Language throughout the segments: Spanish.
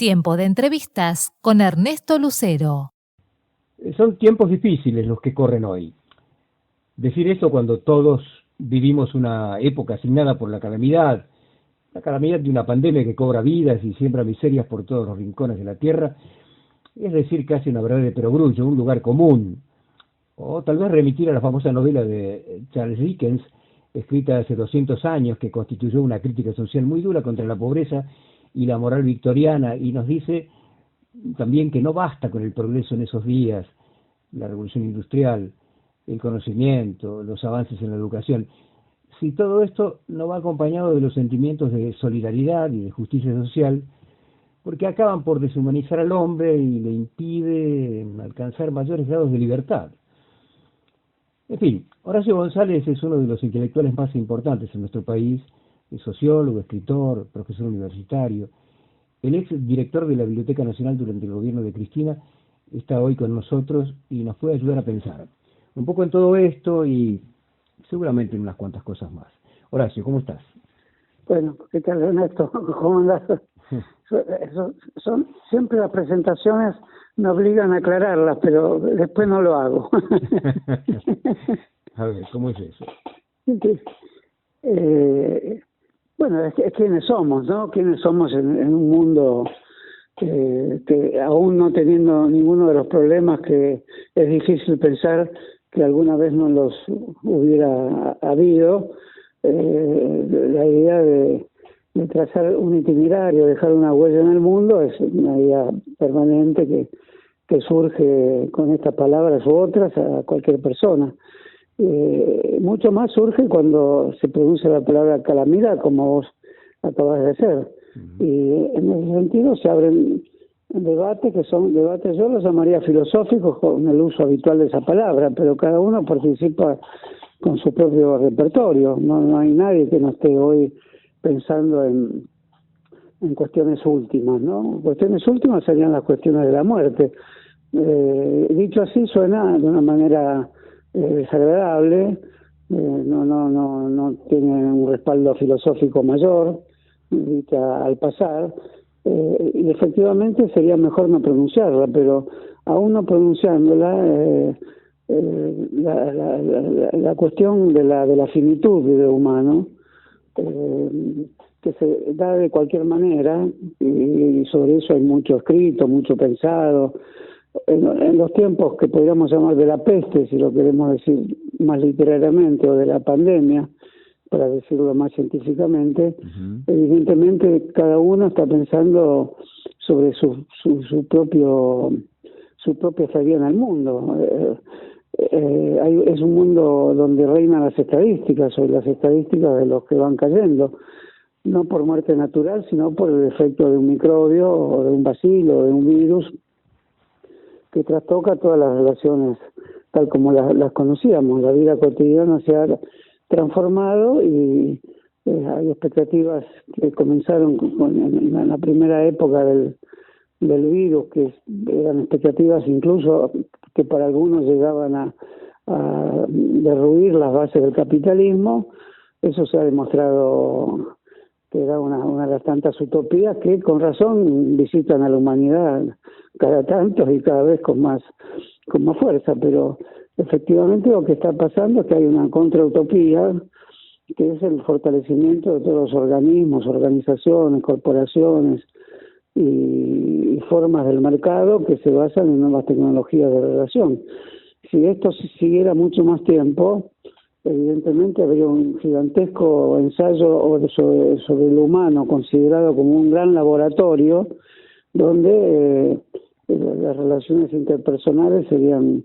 Tiempo de entrevistas con Ernesto Lucero. Son tiempos difíciles los que corren hoy. Decir esto cuando todos vivimos una época asignada por la calamidad de una pandemia que cobra vidas y siembra miserias por todos los rincones de la tierra, es decir casi una verdad de perogrullo, un lugar común. O tal vez remitir a la famosa novela de Charles Dickens, escrita hace 200 años, que constituyó una crítica social muy dura contra la pobreza y la moral victoriana, y nos dice también que no basta con el progreso en esos días, la revolución industrial, el conocimiento, los avances en la educación, si todo esto no va acompañado de los sentimientos de solidaridad y de justicia social, porque acaban por deshumanizar al hombre y le impiden alcanzar mayores grados de libertad. En fin, Horacio González es uno de los intelectuales más importantes en nuestro país, es sociólogo, escritor, profesor universitario. El ex director de la Biblioteca Nacional durante el gobierno de Cristina está hoy con nosotros y nos puede ayudar a pensar un poco en todo esto y seguramente en unas cuantas cosas más. Horacio, ¿cómo estás? Bueno, ¿qué tal, Ernesto? ¿Cómo andás? Siempre las presentaciones me obligan a aclararlas, pero después no lo hago. A ver, ¿cómo es eso? Bueno, es quiénes somos, ¿no? Quiénes somos en un mundo que aún no teniendo ninguno de los problemas que es difícil pensar que alguna vez no los hubiera habido. La idea de trazar un itinerario, dejar una huella en el mundo, es una idea permanente que surge con estas palabras u otras a cualquier persona. Mucho más surge cuando se pronuncia la palabra calamidad, como vos acabas de hacer. Y en ese sentido se abren debates que son debates, yo los llamaría filosóficos con el uso habitual de esa palabra, pero cada uno participa con su propio repertorio. No hay nadie que no esté hoy pensando en cuestiones últimas, ¿no? Cuestiones últimas serían las cuestiones de la muerte. Dicho así suena de una manera desagradable, no tiene un respaldo filosófico mayor, dicha al pasar, y efectivamente sería mejor no pronunciarla, pero aún no pronunciándola, la cuestión de la finitud de lo humano, que se da de cualquier manera, y sobre eso hay mucho escrito, mucho pensado. En los tiempos que podríamos llamar de la peste, si lo queremos decir más literariamente, o de la pandemia, para decirlo más científicamente, evidentemente cada uno está pensando sobre su propia estadía en el mundo. Es un mundo donde reinan las estadísticas, sobre las estadísticas de los que van cayendo, no por muerte natural, sino por el efecto de un microbio, o de un bacilo, o de un virus, que trastoca todas las relaciones tal como las conocíamos. La vida cotidiana se ha transformado y hay expectativas que comenzaron en la primera época del virus, que eran expectativas incluso que para algunos llegaban a derruir las bases del capitalismo. Eso se ha demostrado que era una de las tantas utopías que con razón visitan a la humanidad cada tanto y cada vez con más fuerza, pero efectivamente lo que está pasando es que hay una contrautopía, que es el fortalecimiento de todos los organismos, organizaciones, corporaciones y formas del mercado que se basan en nuevas tecnologías de relación. Si esto siguiera mucho más tiempo, evidentemente habría un gigantesco ensayo sobre lo humano, considerado como un gran laboratorio, donde las relaciones interpersonales serían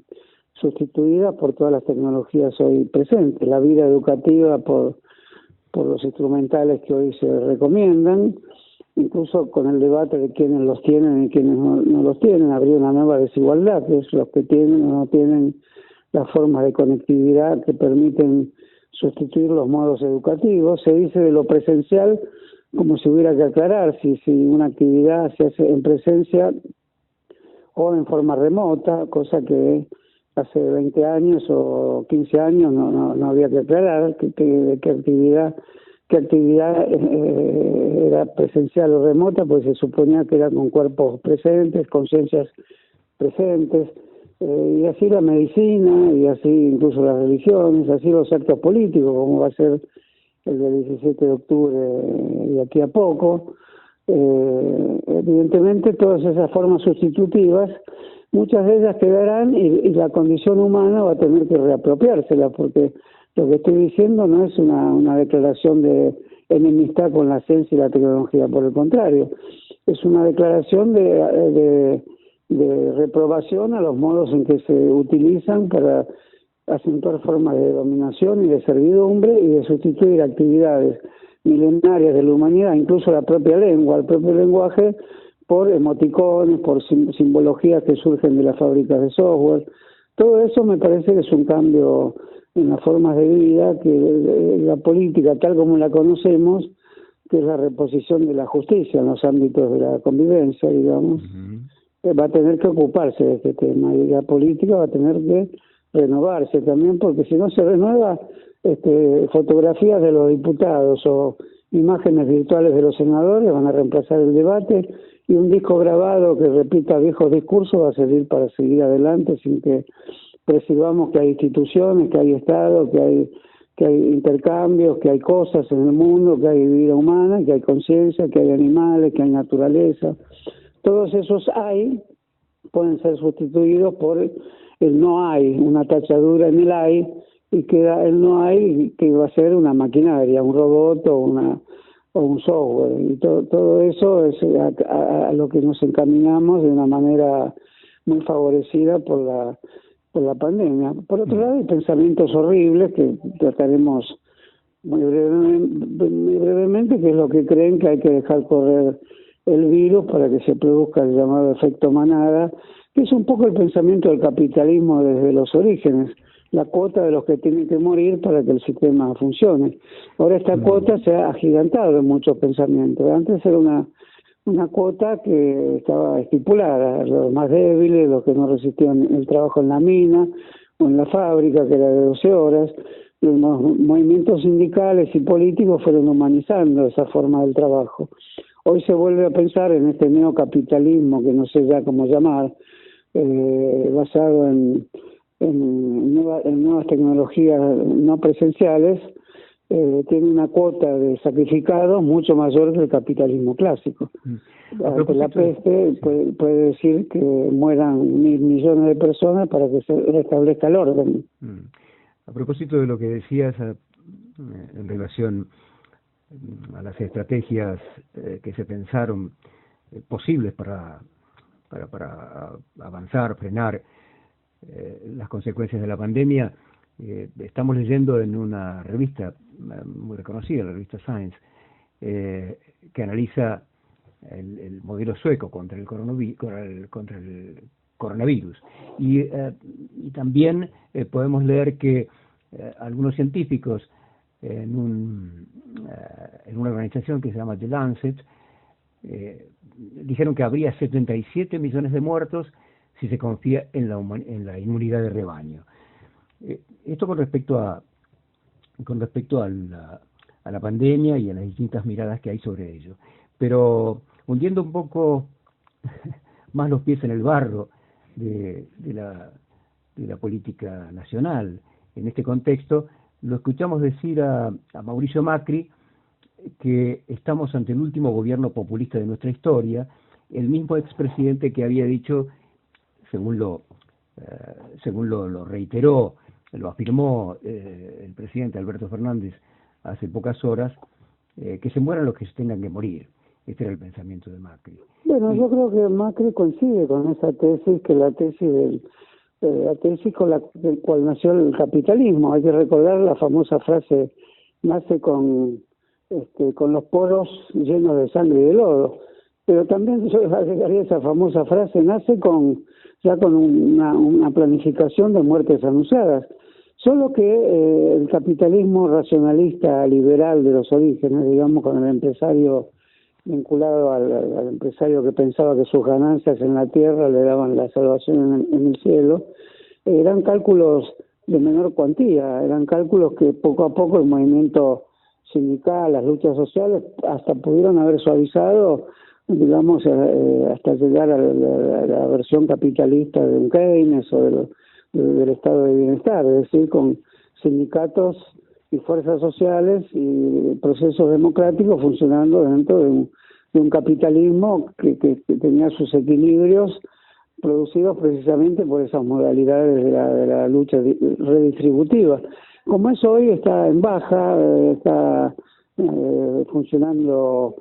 sustituidas por todas las tecnologías hoy presentes, la vida educativa por los instrumentales que hoy se recomiendan, incluso con el debate de quiénes los tienen y quiénes no los tienen. Habría una nueva desigualdad, que es los que tienen o no tienen las formas de conectividad que permiten sustituir los modos educativos. Se dice de lo presencial como si hubiera que aclarar si una actividad se hace en presencia o en forma remota, cosa que hace 20 años o 15 años no había que aclarar de qué actividad qué actividad era presencial o remota, pues se suponía que era con cuerpos presentes, conciencias presentes, y así la medicina, y así incluso las religiones, así los actos políticos, como va a ser el del 17 de octubre de aquí a poco. Evidentemente todas esas formas sustitutivas, muchas de ellas quedarán y la condición humana va a tener que reapropiárselas, porque lo que estoy diciendo no es una declaración de enemistad con la ciencia y la tecnología, por el contrario, es una declaración de reprobación a los modos en que se utilizan para acentuar formas de dominación y de servidumbre y de sustituir actividades milenarias de la humanidad, incluso la propia lengua, el propio lenguaje, por emoticones, por simbologías que surgen de las fábricas de software. Todo eso me parece que es un cambio en las formas de vida, que la política tal como la conocemos, que es la reposición de la justicia en los ámbitos de la convivencia, digamos, va a tener que ocuparse de este tema, y la política va a tener que renovarse también, porque si no se renueva, fotografías de los diputados o imágenes virtuales de los senadores van a reemplazar el debate, y un disco grabado que repita viejos discursos va a servir para seguir adelante sin que percibamos que hay instituciones, que hay Estado, que hay intercambios, que hay cosas en el mundo, que hay vida humana, que hay conciencia, que hay animales, que hay naturaleza. Todos esos pueden ser sustituidos por el no hay, una tachadura en el hay, y queda el no hay, que va a ser una maquinaria, un robot o un software, y todo eso es a lo que nos encaminamos de una manera muy favorecida por la pandemia. Por otro lado, hay pensamientos horribles que trataremos muy brevemente, que es lo que creen que hay que dejar correr el virus para que se produzca el llamado efecto manada, que es un poco el pensamiento del capitalismo desde los orígenes, la cuota de los que tienen que morir para que el sistema funcione. Ahora esta cuota se ha agigantado en muchos pensamientos. Antes era una cuota que estaba estipulada, los más débiles, los que no resistían el trabajo en la mina o en la fábrica, que era de 12 horas. Los movimientos sindicales y políticos fueron humanizando esa forma del trabajo. Hoy se vuelve a pensar en este neocapitalismo, que no sé ya cómo llamar, basado en nuevas tecnologías no presenciales, tiene una cuota de sacrificados mucho mayor que el capitalismo clásico. Ante la peste puede decir que mueran 1.000 millones de personas para que se restablezca el orden. A propósito de lo que decías en relación a las estrategias que se pensaron posibles para avanzar, frenar las consecuencias de la pandemia, estamos leyendo en una revista muy reconocida, la revista Science, que analiza el modelo sueco contra el coronavirus. Y también podemos leer que algunos científicos en una organización que se llama The Lancet dijeron que habría 77 millones de muertos si se confía en la inmunidad de rebaño. Esto con respecto a la pandemia y a las distintas miradas que hay sobre ello. Pero hundiendo un poco más los pies en el barro de la política nacional en este contexto, lo escuchamos decir a Mauricio Macri que estamos ante el último gobierno populista de nuestra historia, el mismo expresidente que había dicho, según lo reiteró, lo afirmó el presidente Alberto Fernández hace pocas horas, que se mueran los que se tengan que morir. Este era el pensamiento de Macri. Bueno, yo creo que Macri coincide con esa tesis, que la tesis con la cual nació el capitalismo. Hay que recordar la famosa frase: nace con los poros llenos de sangre y de lodo. Pero también yo agregaría esa famosa frase: nace con una planificación de muertes anunciadas. Solo que el capitalismo racionalista liberal de los orígenes, digamos, con el empresario vinculado al empresario que pensaba que sus ganancias en la tierra le daban la salvación en el cielo, eran cálculos de menor cuantía, eran cálculos que poco a poco el movimiento sindical, las luchas sociales, hasta pudieron haber suavizado, digamos, hasta llegar a la versión capitalista de un Keynes o del estado de bienestar, es decir, con sindicatos y fuerzas sociales y procesos democráticos funcionando dentro de un capitalismo que tenía sus equilibrios producidos precisamente por esas modalidades de la lucha redistributiva. Como eso hoy está en baja, está funcionando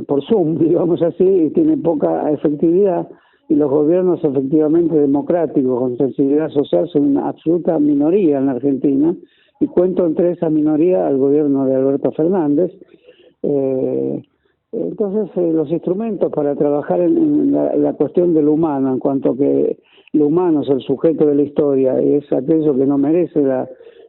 por Zoom, digamos así, y tiene poca efectividad, y los gobiernos efectivamente democráticos con sensibilidad social son una absoluta minoría en la Argentina, y cuento entre esa minoría al gobierno de Alberto Fernández. Entonces los instrumentos para trabajar en la cuestión de lo humano, en cuanto que lo humano es el sujeto de la historia y es aquello que no merece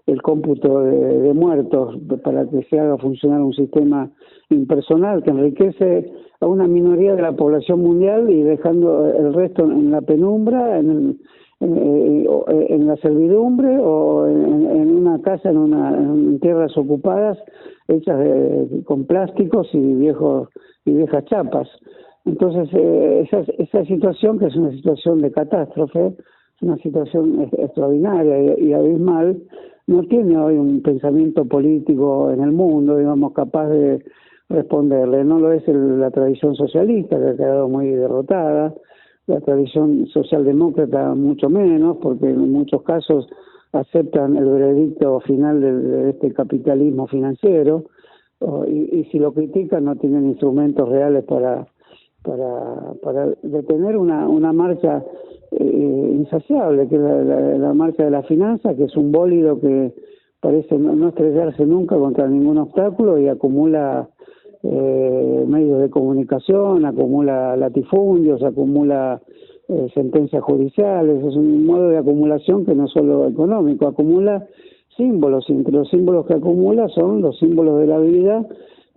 el cómputo de muertos para que se haga funcionar un sistema impersonal que enriquece a una minoría de la población mundial y dejando el resto en la penumbra, en la servidumbre o en una casa en tierras ocupadas hechas con plásticos y viejas chapas. Entonces esa situación, que es una situación de catástrofe, es una situación extraordinaria y abismal, no tiene hoy un pensamiento político en el mundo, digamos, capaz de responderle. No lo es la tradición socialista, que ha quedado muy derrotada, la tradición socialdemócrata mucho menos, porque en muchos casos aceptan el veredicto final de este capitalismo financiero, y si lo critican no tienen instrumentos reales para detener una marcha insaciable, que es la marcha de la finanza, que es un bólido que parece no estrellarse nunca contra ningún obstáculo y acumula medios de comunicación, acumula latifundios, acumula sentencias judiciales. Es un modo de acumulación que no es solo económico, acumula símbolos, y entre los símbolos que acumula son los símbolos de la vida,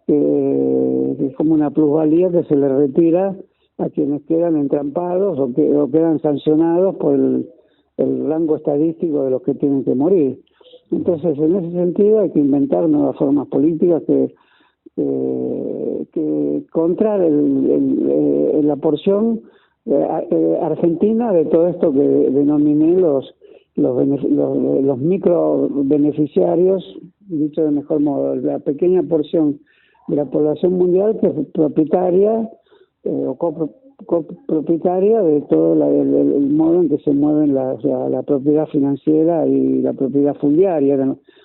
que es como una plusvalía que se le retira a quienes quedan entrampados o quedan sancionados por el rango estadístico de los que tienen que morir. Entonces, en ese sentido hay que inventar nuevas formas políticas que contra la porción argentina de todo esto que denominé los micro beneficiarios, dicho de mejor modo, la pequeña porción de la población mundial que es propietaria o copropietaria de todo el modo en que se mueven la propiedad financiera y la propiedad fundiaria,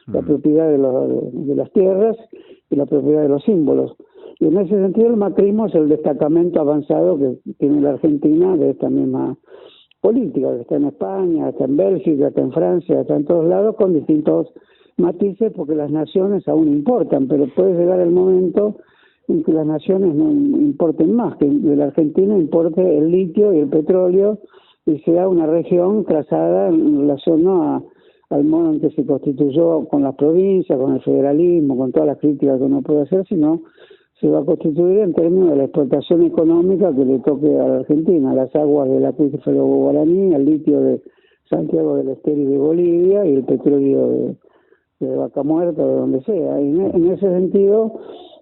la propiedad de las tierras y la propiedad de los símbolos. Y en ese sentido el macrismo es el destacamento avanzado que tiene la Argentina de esta misma política, que está en España, está en Bélgica, está en Francia, está en todos lados, con distintos matices, porque las naciones aún importan, pero puede llegar el momento en que las naciones no importen más, que de la Argentina importe el litio y el petróleo y sea una región trazada en relación al modo en que se constituyó con las provincias, con el federalismo, con todas las críticas que uno puede hacer, sino se va a constituir en términos de la explotación económica que le toque a la Argentina, las aguas del acuífero guaraní, el litio de Santiago del Estero y de Bolivia y el petróleo de Vaca Muerta o de donde sea. Y en ese sentido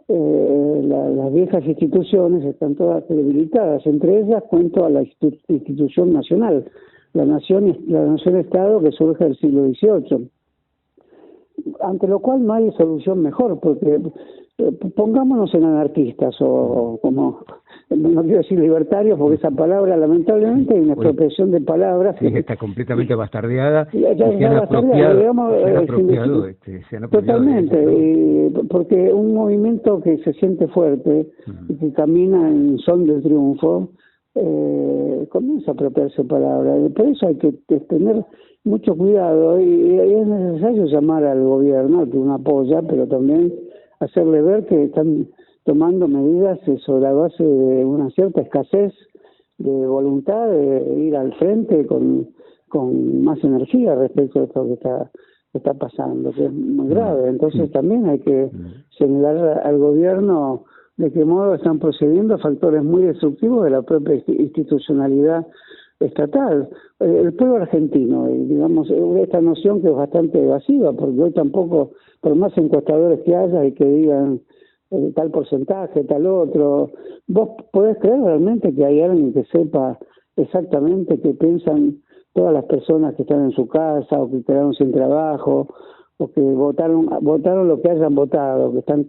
las viejas instituciones están todas debilitadas, entre ellas cuento a la institución nacional, la nación-estado que surge del siglo XVIII, ante lo cual no hay solución mejor, porque pongámonos en anarquistas o como, no quiero decir libertarios, porque esa palabra lamentablemente hay una expropiación de palabras. Sí, está completamente bastardeada, se han apropiado. Totalmente, porque un movimiento que se siente fuerte y que camina en son del triunfo, comienza a apropiarse palabras. Por eso hay que tener mucho cuidado y es necesario llamar al gobierno, al que uno apoya, pero también hacerle ver que están tomando medidas sobre la base de una cierta escasez de voluntad de ir al frente con más energía respecto a esto que está pasando, que es muy grave. Entonces también hay que señalar al gobierno de qué modo están procediendo factores muy destructivos de la propia institucionalidad estatal. El pueblo argentino, digamos, esta noción que es bastante evasiva, porque hoy tampoco, por más encuestadores que haya y que digan tal porcentaje, tal otro, ¿vos podés creer realmente que hay alguien que sepa exactamente qué piensan todas las personas que están en su casa o que quedaron sin trabajo o que votaron lo que hayan votado, que están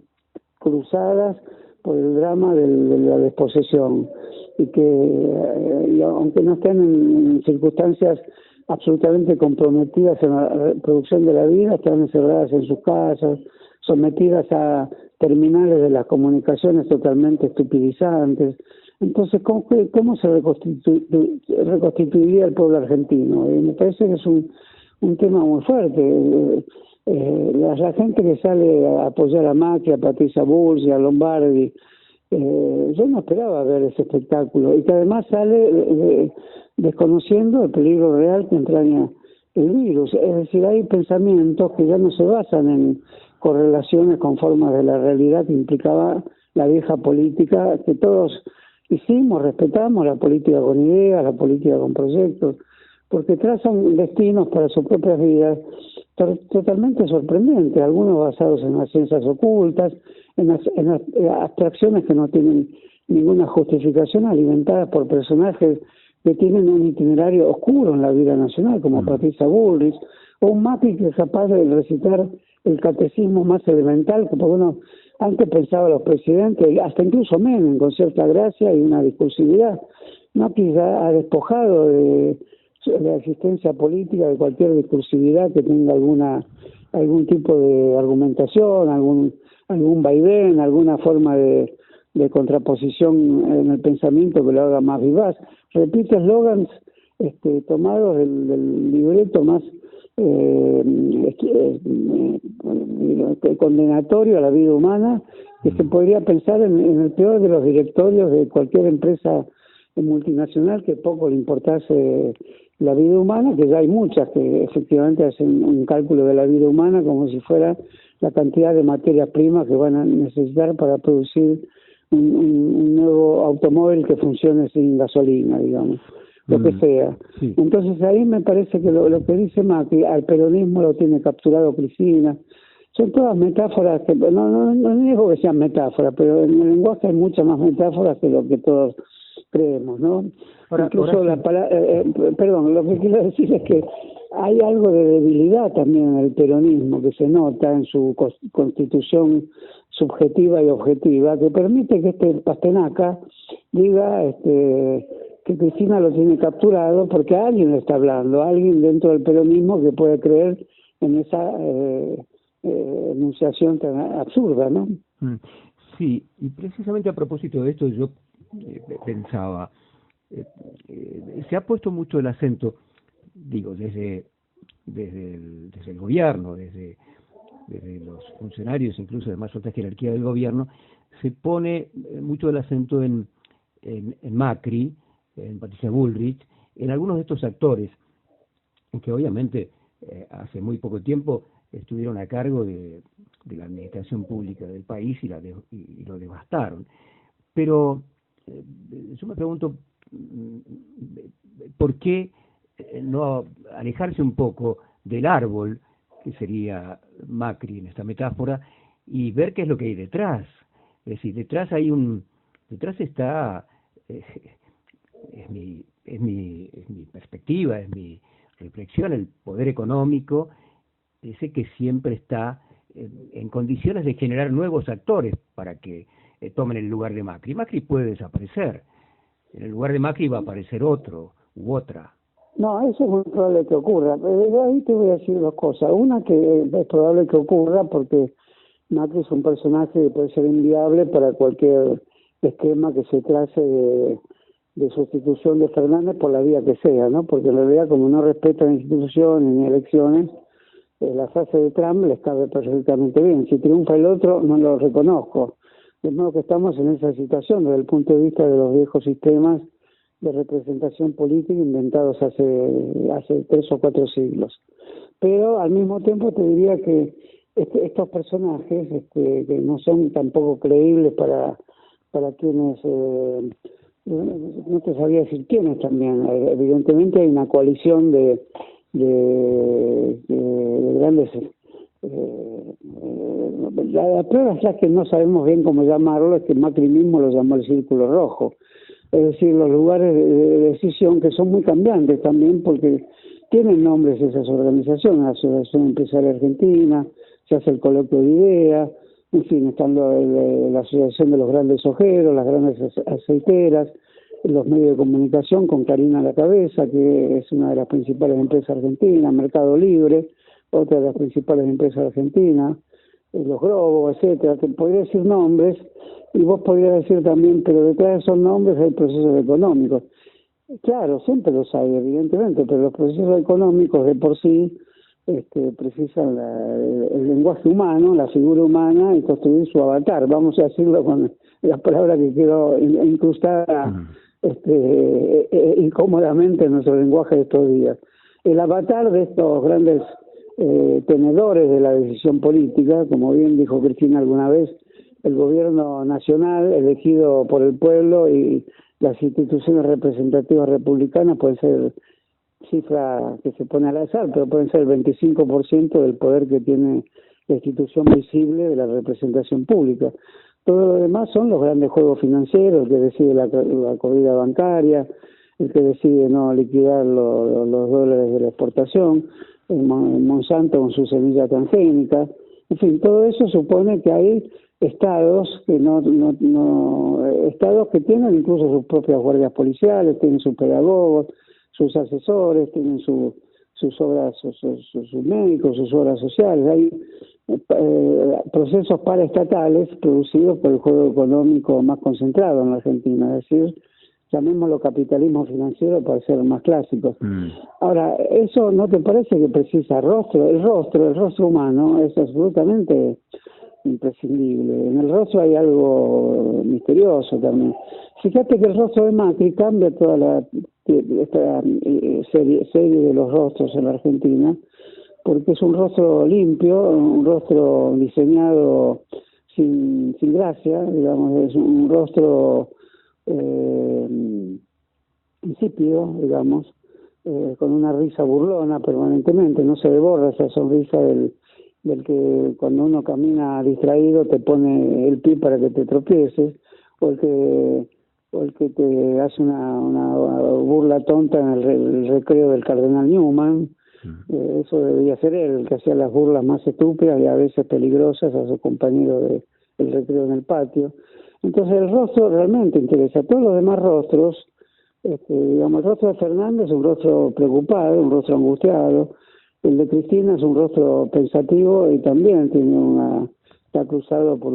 cruzadas por el drama de la desposesión y que y aunque no estén en circunstancias absolutamente comprometidas en la producción de la vida, están encerradas en sus casas, sometidas a terminales de las comunicaciones totalmente estupidizantes? Entonces, ¿cómo se reconstituiría el pueblo argentino? Me parece que es un tema muy fuerte. La gente que sale a apoyar a Macri, a Patricia Bullrich, a Lombardi, yo no esperaba ver ese espectáculo, y que además sale desconociendo el peligro real que entraña el virus. Es decir, hay pensamientos que ya no se basan en correlaciones con formas de la realidad que implicaba la vieja política que todos hicimos, respetamos, la política con ideas, la política con proyectos, porque trazan destinos para sus propias vidas totalmente sorprendentes, algunos basados en las ciencias ocultas, en abstracciones que no tienen ninguna justificación, alimentadas por personajes que tienen un itinerario oscuro en la vida nacional, como Patricia Bullrich, o un Macri que es capaz de recitar el catecismo más elemental, que porque uno antes pensaba los presidentes, hasta incluso Menem, con cierta gracia y una discursividad. Macri ya ha despojado de la existencia política de cualquier discursividad que tenga algún tipo de argumentación, algún vaivén, alguna forma de contraposición en el pensamiento que lo haga más vivaz. Repite eslogans tomados del libreto más condenatorio a la vida humana, que se podría pensar en el peor de los directorios de cualquier empresa multinacional que poco le importase la vida humana, que ya hay muchas que efectivamente hacen un cálculo de la vida humana como si fuera la cantidad de materias primas que van a necesitar para producir un nuevo automóvil que funcione sin gasolina, digamos, lo que sea. Sí. Entonces ahí me parece que lo que dice Macri, al peronismo lo tiene capturado Cristina. Son todas metáforas que no digo que sean metáforas, pero en el lenguaje hay muchas más metáforas que lo que todos creemos, ¿no? Incluso la palabra, perdón, lo que quiero decir es que hay algo de debilidad también en el peronismo que se nota en su constitución subjetiva y objetiva, que permite que Pastenaca diga que Cristina lo tiene capturado porque alguien le está hablando, alguien dentro del peronismo que puede creer en esa enunciación tan absurda, ¿no? Sí, y precisamente a propósito de esto yo pensaba, se ha puesto mucho el acento, digo, desde el gobierno, desde los funcionarios, incluso de más alta jerarquía del gobierno, se pone mucho el acento en Macri, en Patricia Bullrich, en algunos de estos actores, que obviamente hace muy poco tiempo estuvieron a cargo de la administración pública del país y lo devastaron. Pero yo me pregunto, ¿por qué no alejarse un poco del árbol, que sería Macri en esta metáfora, y ver qué es lo que hay detrás? Es decir, detrás está, es mi perspectiva, es mi reflexión, el poder económico, ese que siempre está en condiciones de generar nuevos actores para que tomen el lugar de Macri. Macri puede desaparecer, en el lugar de Macri va a aparecer otro u otra. No, eso es muy probable que ocurra, pero yo ahí te voy a decir dos cosas. Una, que es probable que ocurra porque Macri es un personaje que puede ser inviable para cualquier esquema que se trace de sustitución de Fernández por la vía que sea, ¿no? Porque en realidad, como no respeta instituciones ni elecciones, la frase de Trump les cabe perfectamente bien. Si triunfa el otro, no lo reconozco. De modo que estamos en esa situación desde el punto de vista de los viejos sistemas de representación política inventados hace 3 o 4 siglos. Pero al mismo tiempo te diría que estos personajes que no son tampoco creíbles para quienes no te sabría decir quiénes también. Evidentemente hay una coalición de grandes. La prueba es la que no sabemos bien cómo llamarlo, es que Macri mismo lo llamó el Círculo Rojo. Es decir, los lugares de decisión que son muy cambiantes también, porque tienen nombres esas organizaciones, la Asociación Empresaria Argentina, se hace el coloquio de ideas, en fin, están la Asociación de los Grandes Ojeros, las grandes aceiteras, los medios de comunicación con Karina a la cabeza, que es una de las principales empresas argentinas, Mercado Libre, otra de las principales empresas argentinas, los Globos, etcétera. Te podría decir nombres, y vos podrías decir también, pero detrás de esos nombres hay procesos económicos. Claro, siempre los hay, evidentemente, pero los procesos económicos de por sí precisan el lenguaje humano, la figura humana y construir su avatar. Vamos a decirlo con la palabra que quedó incrustada incómodamente en nuestro lenguaje de estos días. El avatar de estos grandes tenedores de la decisión política, como bien dijo Cristina alguna vez, el gobierno nacional elegido por el pueblo y las instituciones representativas republicanas pueden ser cifra que se pone al azar, pero pueden ser el 25% del poder que tiene la institución visible de la representación pública. Todo lo demás son los grandes juegos financieros, el que decide la corrida bancaria, el que decide no liquidar los dólares de la exportación, el Monsanto con su semilla transgénica. En fin, todo eso supone que hay estados que estados que tienen incluso sus propias guardias policiales, tienen sus pedagogos, sus asesores, tienen sus obras, sus médicos, sus obras sociales. Hay procesos paraestatales producidos por el juego económico más concentrado en la Argentina, es decir, llamémoslo capitalismo financiero para ser más clásicos. Ahora, ¿eso no te parece que precisa rostro? El rostro humano es absolutamente imprescindible. En el rostro hay algo misterioso también. Fíjate que el rostro de Macri cambia toda esta serie de los rostros en la Argentina, porque es un rostro limpio, un rostro diseñado sin gracia, digamos, es un rostro insípido, digamos, con una risa burlona permanentemente. No se le borra esa sonrisa del que cuando uno camina distraído te pone el pie para que te tropieces, o el que te hace una burla tonta en el recreo del Cardenal Newman. Eso debería ser él, el que hacía las burlas más estúpidas y a veces peligrosas a su compañero del recreo en el patio. Entonces el rostro realmente interesa. Todos los demás rostros, digamos, el rostro de Fernández es un rostro preocupado, un rostro angustiado. El de Cristina es un rostro pensativo y también está cruzado por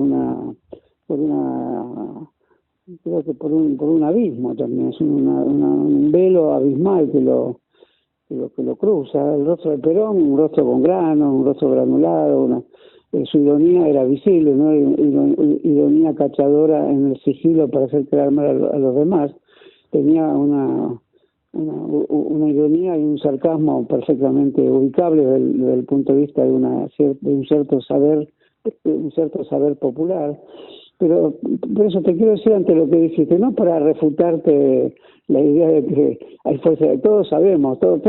creo que por un abismo también, es un velo abismal que lo cruza. El rostro de Perón, un rostro con granos, un rostro granulado, su ironía era visible, ¿no? Ironía cachadora en el sigilo para hacer quedar mal a los demás. Tenía una ironía y un sarcasmo perfectamente ubicables desde el punto de vista de un cierto saber popular. Pero por eso te quiero decir ante lo que dijiste, no para refutarte la idea de que hay fuerza, todos sabemos, todos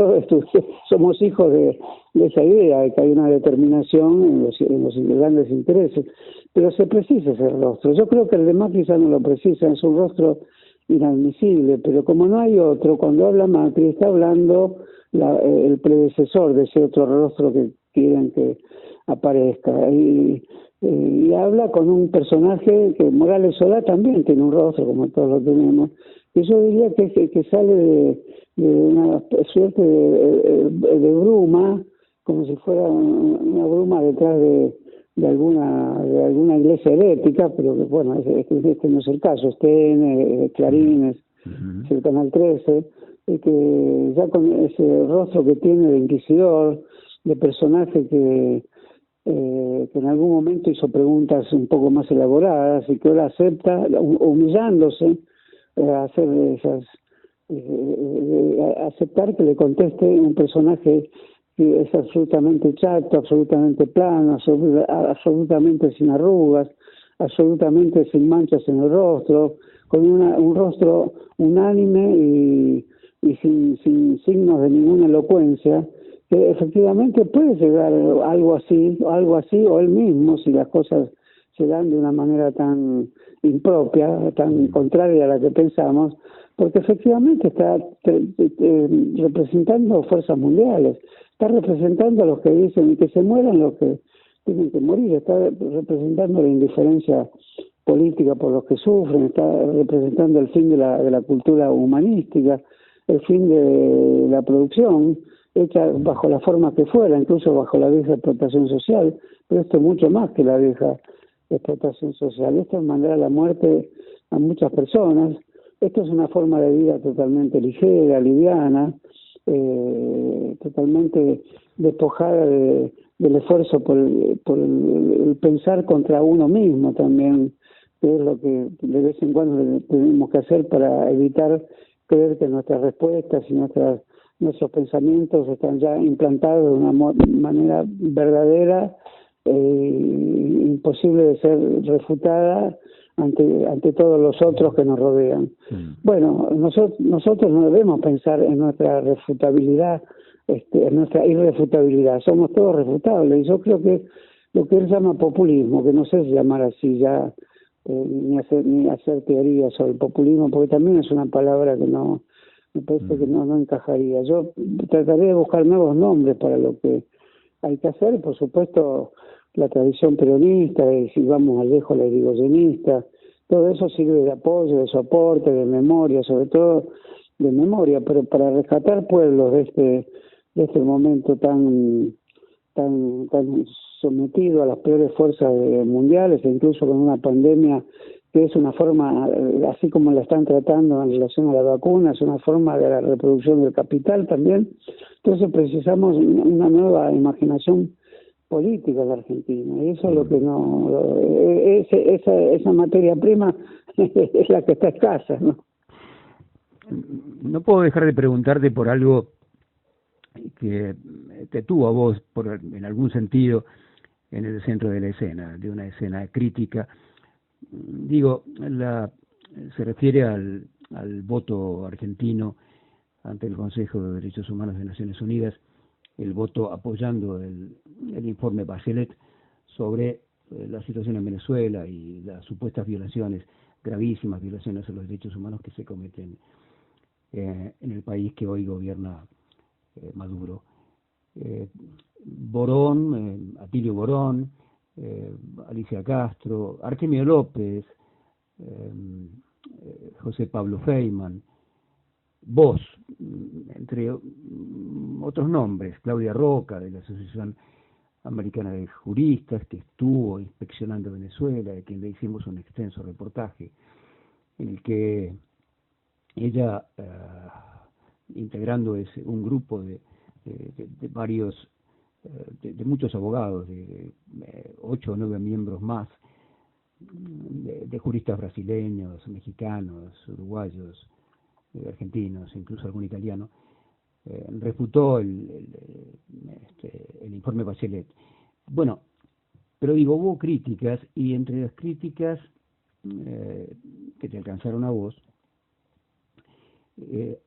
somos hijos de esa idea, de que hay una determinación en los grandes intereses, pero se precisa ese rostro. Yo creo que el de Macri ya no lo precisa, es un rostro inadmisible, pero como no hay otro, cuando habla Macri está hablando el predecesor de ese otro rostro que quieren que aparezca, y habla con un personaje que Morales Solá también tiene un rostro, como todos lo tenemos, y yo diría que sale de una suerte de bruma, como si fuera una bruma detrás de alguna iglesia herética, pero que bueno, este no es el caso, es TN, Clarín, es el Canal 13, y que ya con ese rostro que tiene de inquisidor, de personaje que en algún momento hizo preguntas un poco más elaboradas y que ahora acepta, humillándose, aceptar que le conteste un personaje que es absolutamente chato, absolutamente plano, absolutamente sin arrugas, absolutamente sin manchas en el rostro, con un rostro unánime y sin signos de ninguna elocuencia, que efectivamente puede llegar algo así, o él mismo, si las cosas se dan de una manera tan impropia, tan contraria a la que pensamos, porque efectivamente está representando fuerzas mundiales, está representando a los que dicen que se mueran los que tienen que morir, está representando la indiferencia política por los que sufren, está representando el fin de la cultura humanística, el fin de la producción, hecha bajo la forma que fuera, incluso bajo la vieja explotación social, pero esto es mucho más que la vieja explotación social. Esto es mandar a la muerte a muchas personas. Esto es una forma de vida totalmente ligera, liviana, totalmente despojada del esfuerzo por el pensar contra uno mismo también, que es lo que de vez en cuando tenemos que hacer para evitar creer que nuestras respuestas y nuestros pensamientos están ya implantados de una manera verdadera, imposible de ser refutada ante todos los otros que nos rodean. Bueno, nosotros no debemos pensar en nuestra refutabilidad, en nuestra irrefutabilidad. Somos todos refutables, y yo creo que lo que él llama populismo, que no sé si llamar así ya, ni hacer teorías sobre el populismo, porque también es una palabra que no me parece que no encajaría. Yo trataré de buscar nuevos nombres para lo que hay que hacer. Por supuesto, la tradición peronista, y si vamos al lejos, la irigoyenista, todo eso sirve de apoyo, de soporte, de memoria, sobre todo de memoria, pero para rescatar pueblos de este momento tan sometido a las peores fuerzas mundiales, e incluso con una pandemia que es una forma, así como la están tratando en relación a la vacuna, es una forma de la reproducción del capital también. Entonces precisamos una nueva imaginación política de la Argentina, y eso es lo que no, esa materia prima es la que está escasa, ¿no? No puedo dejar de preguntarte por algo que te tuvo a vos, en algún sentido, en el centro de la escena, de una escena crítica. Digo, se refiere al voto argentino ante el Consejo de Derechos Humanos de Naciones Unidas, el voto apoyando el informe Bachelet sobre la situación en Venezuela y las supuestas violaciones, gravísimas violaciones a los derechos humanos que se cometen en el país que hoy gobierna Maduro. Borón, Atilio Borón, Alicia Castro, Artemio López, José Pablo Feynman, vos, entre otros nombres, Claudia Roca, de la Asociación Americana de Juristas, que estuvo inspeccionando Venezuela, de quien le hicimos un extenso reportaje, en el que ella, integrando un grupo de varios, de muchos abogados, de 8 o 9 miembros más, de juristas brasileños, mexicanos, uruguayos, argentinos, incluso algún italiano, refutó el informe Bachelet. Bueno, pero digo, hubo críticas, y entre las críticas que te alcanzaron a vos,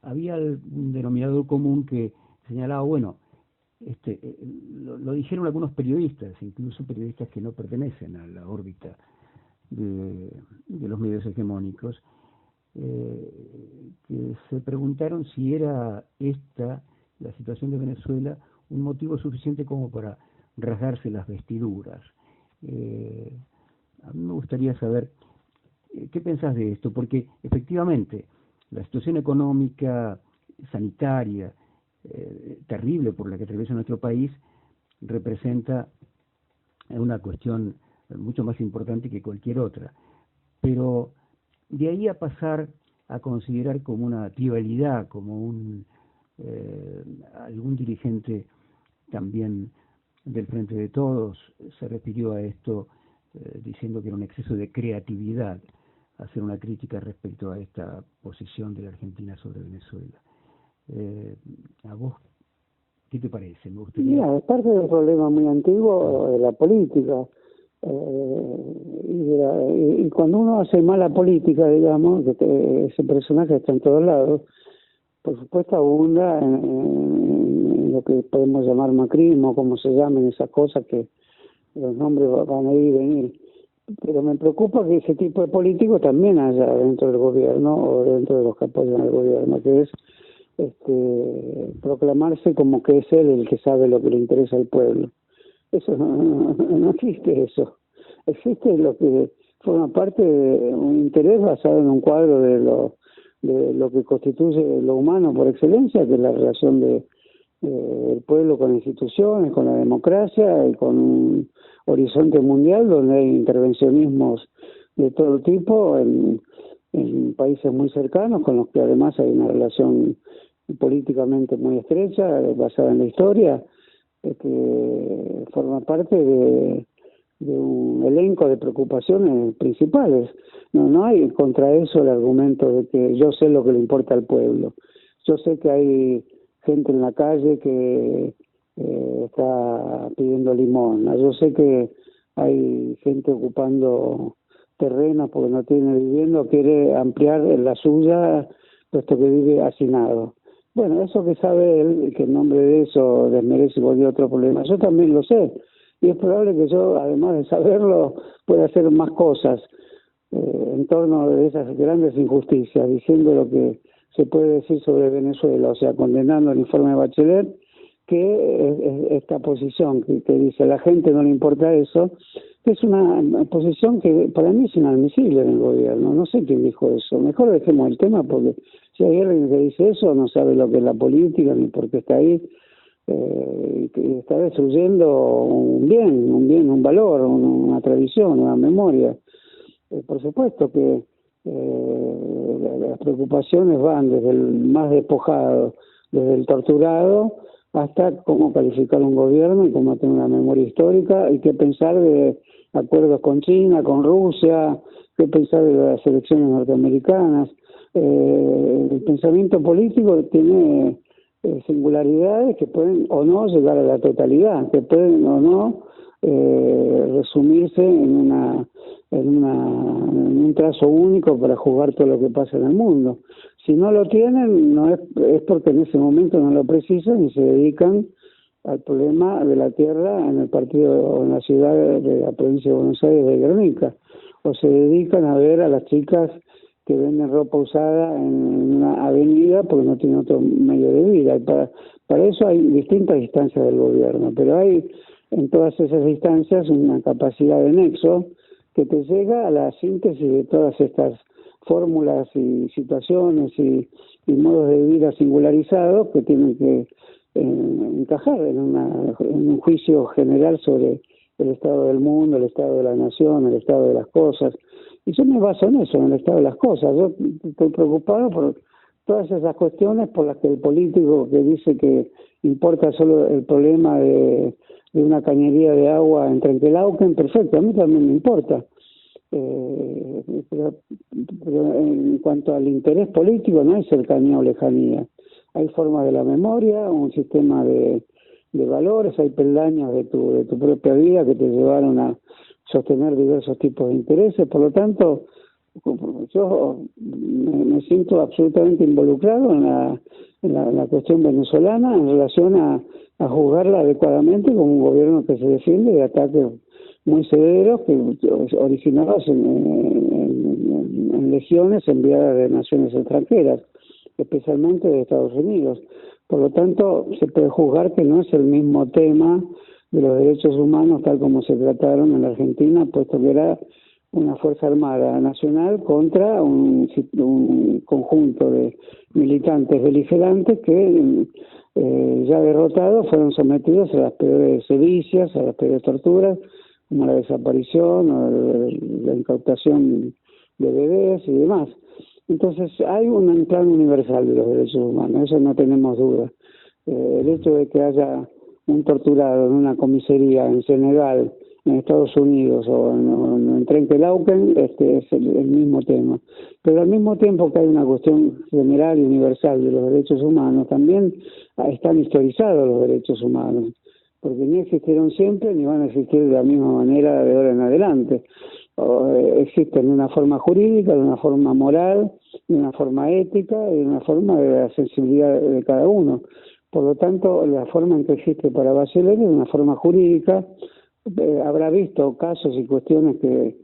había un denominador común que señalaba, bueno, lo dijeron algunos periodistas, incluso periodistas que no pertenecen a la órbita de los medios hegemónicos, que se preguntaron si era la situación de Venezuela, un motivo suficiente como para rasgarse las vestiduras. A mí me gustaría saber qué pensás de esto, porque efectivamente la situación económica, sanitaria, terrible por la que atraviesa nuestro país, representa una cuestión mucho más importante que cualquier otra. Pero de ahí a pasar a considerar como una trivialidad, como algún dirigente también del Frente de Todos se refirió a esto diciendo que era un exceso de creatividad hacer una crítica respecto a esta posición de la Argentina sobre Venezuela. ¿A vos qué te parece? Me gustaría... Mira, es parte del problema muy antiguo de la política. Y cuando uno hace mala política, digamos, ese personaje está en todos lados, por supuesto abunda en lo que podemos llamar macrismo, como se llamen esas cosas, que los nombres van a ir y venir. Pero me preocupa que ese tipo de político también haya dentro del gobierno o dentro de los que apoyan al gobierno, que es proclamarse como que es él el que sabe lo que le interesa al pueblo. Eso no existe eso. Existe lo que forma parte de un interés basado en un cuadro de lo que constituye lo humano por excelencia, que es la relación del pueblo con instituciones, con la democracia y con un horizonte mundial donde hay intervencionismos de todo tipo en países muy cercanos, con los que además hay una relación políticamente muy estrecha, basada en la historia, que forma parte de un elenco de preocupaciones principales. No hay contra eso el argumento de que yo sé lo que le importa al pueblo. Yo sé que hay gente en la calle que está pidiendo limosna. Yo sé que hay gente ocupando terrenos porque no tiene vivienda o quiere ampliar la suya puesto que vive hacinado. Bueno, eso que sabe él, que en nombre de eso desmerece cualquier otro problema, yo también lo sé. Y es probable que yo, además de saberlo, pueda hacer más cosas en torno de esas grandes injusticias, diciendo lo que se puede decir sobre Venezuela, o sea, condenando el informe de Bachelet, que esta posición que dice a la gente no le importa eso, que es una posición que para mí es inadmisible en el gobierno. No sé quién dijo eso. Mejor dejemos el tema, porque si hay alguien que dice eso no sabe lo que es la política ni por qué está ahí. Que está destruyendo un bien, un valor, una tradición, una memoria. Por supuesto que las preocupaciones van desde el más despojado, desde el torturado, hasta cómo calificar un gobierno y cómo tener una memoria histórica y qué pensar de acuerdos con China, con Rusia, qué pensar de las elecciones norteamericanas. El pensamiento político tiene singularidades que pueden o no llegar a la totalidad, que pueden o no resumirse en un trazo único para juzgar todo lo que pasa en el mundo. Si no lo tienen, no es porque en ese momento no lo precisan y se dedican al problema de la tierra en el partido o en la ciudad de la provincia de Buenos Aires de Guernica, o se dedican a ver a las chicas que venden ropa usada en una avenida porque no tienen otro medio de vida. Y para eso hay distintas instancias del gobierno, pero hay en todas esas instancias una capacidad de nexo que te llega a la síntesis de todas estas fórmulas y situaciones y modos de vida singularizados que tienen que encajar en un juicio general sobre el estado del mundo, el estado de la nación, el estado de las cosas. Y yo me baso en eso, en el estado de las cosas. Yo estoy preocupado por todas esas cuestiones por las que el político que dice que importa solo el problema de una cañería de agua en Trenquelauquen, perfecto, a mí también me importa. Pero en cuanto al interés político no hay cercanía o lejanía. Hay formas de la memoria, un sistema de valores, hay peldaños de tu propia vida que te llevaron a sostener diversos tipos de intereses. Por lo tanto, yo me siento absolutamente involucrado en la cuestión venezolana en relación a juzgarla adecuadamente como un gobierno que se defiende de ataques muy severos que originados en legiones enviadas de naciones extranjeras, especialmente de Estados Unidos. Por lo tanto, se puede juzgar que no es el mismo tema de los derechos humanos tal como se trataron en la Argentina, puesto que era una Fuerza Armada Nacional contra un conjunto de militantes beligerantes que ya derrotados fueron sometidos a las peores sedicias, a las peores torturas, como la desaparición o la incautación de bebés y demás. Entonces hay un plan universal de los derechos humanos, eso no tenemos duda. El hecho de que haya un torturado en una comisaría en Senegal, en Estados Unidos o en Trenquelauquen, es el mismo tema. Pero al mismo tiempo que hay una cuestión general y universal de los derechos humanos, también están historizados los derechos humanos. porque ni existieron siempre ni van a existir de la misma manera de ahora en adelante. Existen de una forma jurídica, de una forma moral, de una forma ética y de una forma de la sensibilidad de cada uno. Por lo tanto, la forma en que existe para Bachelet es una forma jurídica. Habrá visto casos y cuestiones que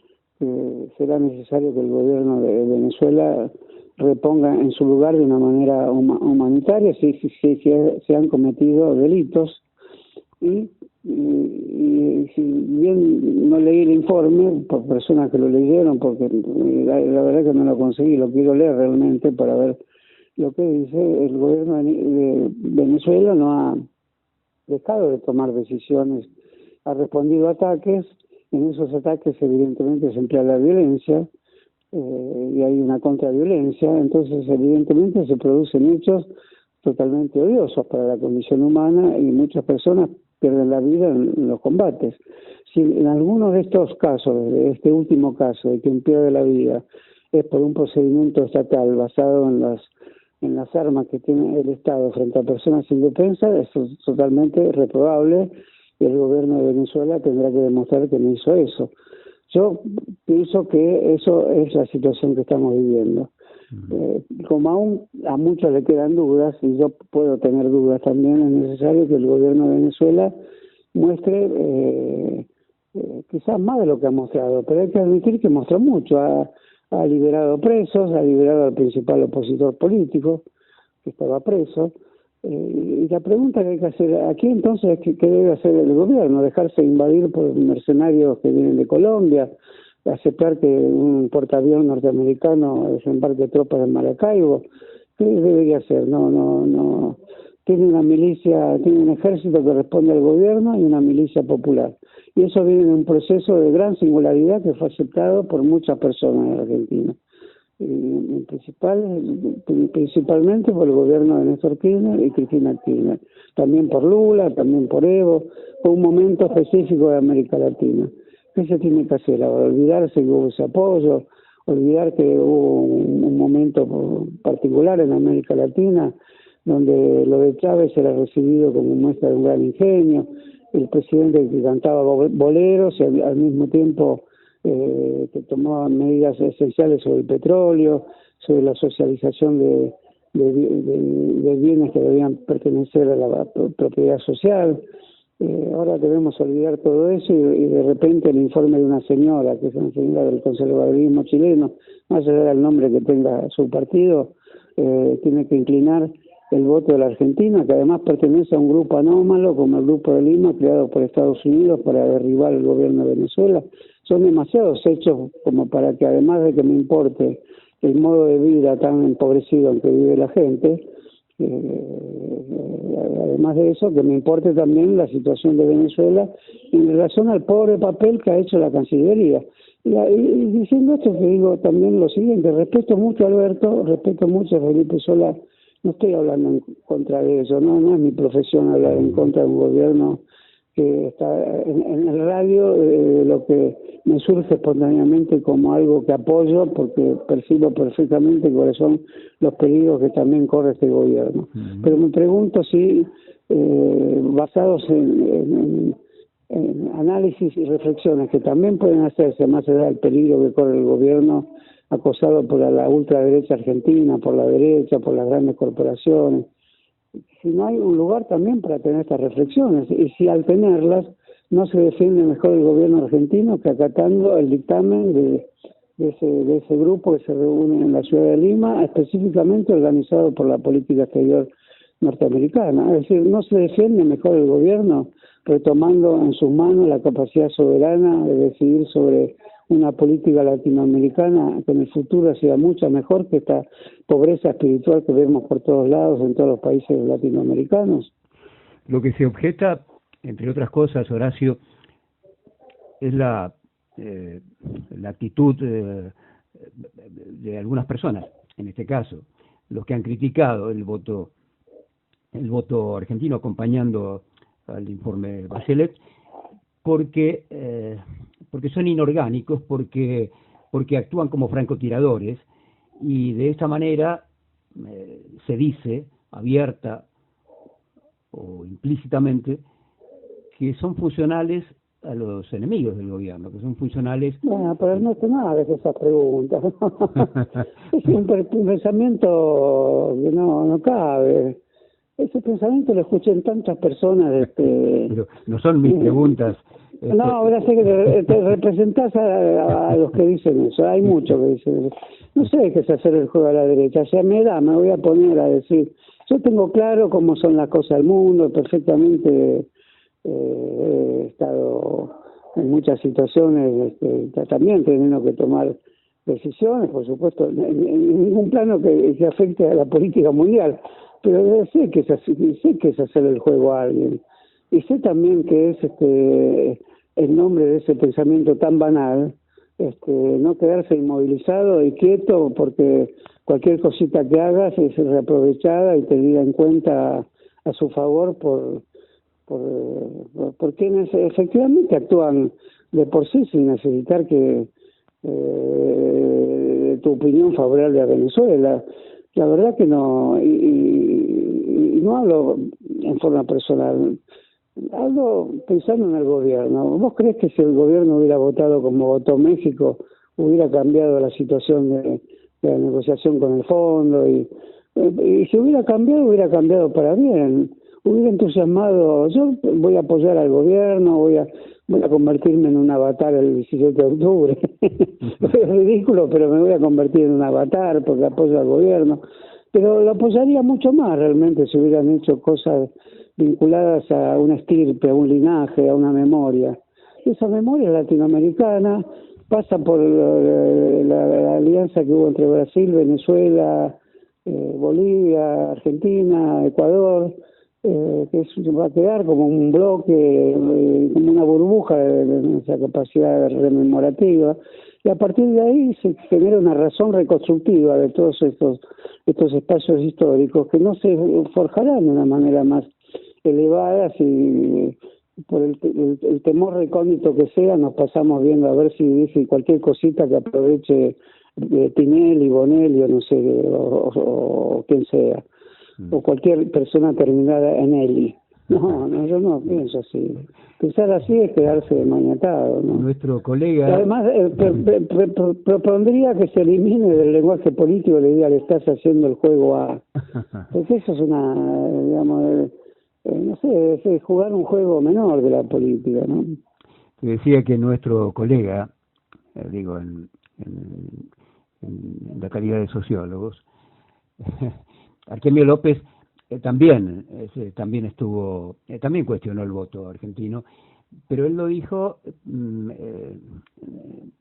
será necesario que el gobierno de Venezuela reponga en su lugar de una manera humanitaria si se han cometido delitos. Y si bien no leí el informe por personas que lo leyeron, porque la verdad que no lo conseguí, lo quiero leer realmente para ver lo que dice. El gobierno de Venezuela no ha dejado de tomar decisiones, ha respondido a ataques. En esos ataques evidentemente se emplea la violencia, y hay una contraviolencia, entonces evidentemente se producen hechos totalmente odiosos para la condición humana y muchas personas pierden la vida en los combates. Si en alguno de estos casos, de este último caso, de quien pierde la vida, es por un procedimiento estatal basado en las armas que tiene el Estado frente a personas indefensas, eso es totalmente reprobable y el gobierno de Venezuela tendrá que demostrar que no hizo eso. Yo pienso que eso es la situación que estamos viviendo. Como aún a muchos le quedan dudas, y yo puedo tener dudas también, es necesario que el gobierno de Venezuela muestre quizás más de lo que ha mostrado, pero hay que admitir que mostró mucho. Ha liberado presos, ha liberado al principal opositor político, que estaba preso. Y la pregunta que hay que hacer aquí entonces es ¿qué debe hacer el gobierno? ¿Dejarse invadir por mercenarios que vienen de Colombia? ¿Aceptar que un portaavión norteamericano desembarque tropas en Maracaibo? ¿Qué debería hacer? No. Tiene una milicia, tiene un ejército que responde al gobierno y una milicia popular. Y eso viene en un proceso de gran singularidad que fue aceptado por muchas personas en Argentina. Principalmente por el gobierno de Néstor Kirchner y Cristina Kirchner, también por Lula, también por Evo, fue un momento específico de América Latina. ¿Qué se tiene que hacer ahora? Olvidarse que hubo ese apoyo, olvidar que hubo un momento particular en América Latina donde lo de Chávez era recibido como muestra de un gran ingenio, el presidente que cantaba boleros y al mismo tiempo que tomaba medidas esenciales sobre el petróleo, sobre la socialización de bienes que debían pertenecer a la propiedad social. Ahora debemos olvidar todo eso y de repente el informe de una señora, que es una señora del conservadurismo chileno, más allá del nombre que tenga su partido, tiene que inclinar el voto de la Argentina, que además pertenece a un grupo anómalo como el Grupo de Lima, creado por Estados Unidos para derribar el gobierno de Venezuela. Son demasiados hechos como para que, además de que me importe el modo de vida tan empobrecido en que vive la gente, además de eso, que me importe también la situación de Venezuela en relación al pobre papel que ha hecho la Cancillería. Y diciendo esto, que digo también lo siguiente: respeto mucho a Alberto, respeto mucho a Felipe Solá. No estoy hablando en contra de eso, no es mi profesión hablar en contra de un gobierno que está en el radio. Lo que me surge espontáneamente como algo que apoyo, porque percibo perfectamente cuáles son los peligros que también corre este gobierno. Pero me pregunto si, basados en análisis y reflexiones que también pueden hacerse más allá del peligro que corre el gobierno, acosado por la ultraderecha argentina, por la derecha, por las grandes corporaciones, si no hay un lugar también para tener estas reflexiones, y si al tenerlas no se defiende mejor el gobierno argentino que acatando el dictamen de ese grupo que se reúne en la ciudad de Lima, específicamente organizado por la política exterior norteamericana. Es decir, no se defiende mejor el gobierno retomando en sus manos la capacidad soberana de decidir sobre una política latinoamericana que en el futuro sea mucho mejor que esta pobreza espiritual que vemos por todos lados en todos los países latinoamericanos. Lo que se objeta, entre otras cosas, Horacio, es la actitud de algunas personas, en este caso, los que han criticado el voto argentino acompañando al informe Bachelet, porque son inorgánicos, porque actúan como francotiradores, y de esta manera se dice abierta o implícitamente que son funcionales a los enemigos del gobierno, que son funcionales... Bueno, pero no hagas esas preguntas. Es un pensamiento que no cabe. Ese pensamiento lo escuché en tantas personas. Pero no son mis preguntas. No, ahora sé que te representás a los que dicen eso. Hay muchos que dicen eso. No sé qué es hacer el juego a la derecha. Si me voy a poner a decir... Yo tengo claro cómo son las cosas del mundo, perfectamente he estado en muchas situaciones también teniendo que tomar decisiones, por supuesto, en ningún plano que afecte a la política mundial, pero sé que es hacer el juego a alguien, y sé también que es en nombre de ese pensamiento tan banal, no quedarse inmovilizado y quieto, porque cualquier cosita que hagas es reaprovechada y tenida en cuenta a su favor por quienes efectivamente actúan de por sí sin necesitar que tu opinión favorable a Venezuela. La verdad que no, y no hablo en forma personal, hablo pensando en el gobierno. ¿Vos crees que si el gobierno hubiera votado como votó México, hubiera cambiado la situación de la negociación con el fondo? Y si hubiera cambiado para bien, hubiera entusiasmado. Yo voy a apoyar al gobierno, voy a convertirme en un avatar el 17 de octubre. Es ridículo, pero me voy a convertir en un avatar porque apoyo al gobierno. Pero lo apoyaría mucho más realmente si hubieran hecho cosas vinculadas a una estirpe, a un linaje, a una memoria. Esa memoria latinoamericana pasa por la alianza que hubo entre Brasil, Venezuela, Bolivia, Argentina, Ecuador, que va a quedar como un bloque, como una burbuja de esa capacidad rememorativa, y a partir de ahí se genera una razón reconstructiva de todos estos espacios históricos que no se forjarán de una manera más elevada si por el temor recóndito que sea nos pasamos viendo a ver si dice cualquier cosita que aproveche Tinelli, Bonelli o no sé, o quien sea, o cualquier persona terminada en Eli. No, yo no pienso así. Pensar así es quedarse maniatado, ¿no? Nuestro colega... Y además, propondría que se elimine del lenguaje político la idea de estás haciendo el juego a... Porque eso es una, digamos, no sé, es jugar un juego menor de la política, ¿no? Te decía que nuestro colega, digo, en la calidad de sociólogos, Artemio López también estuvo, también cuestionó el voto argentino, pero él lo dijo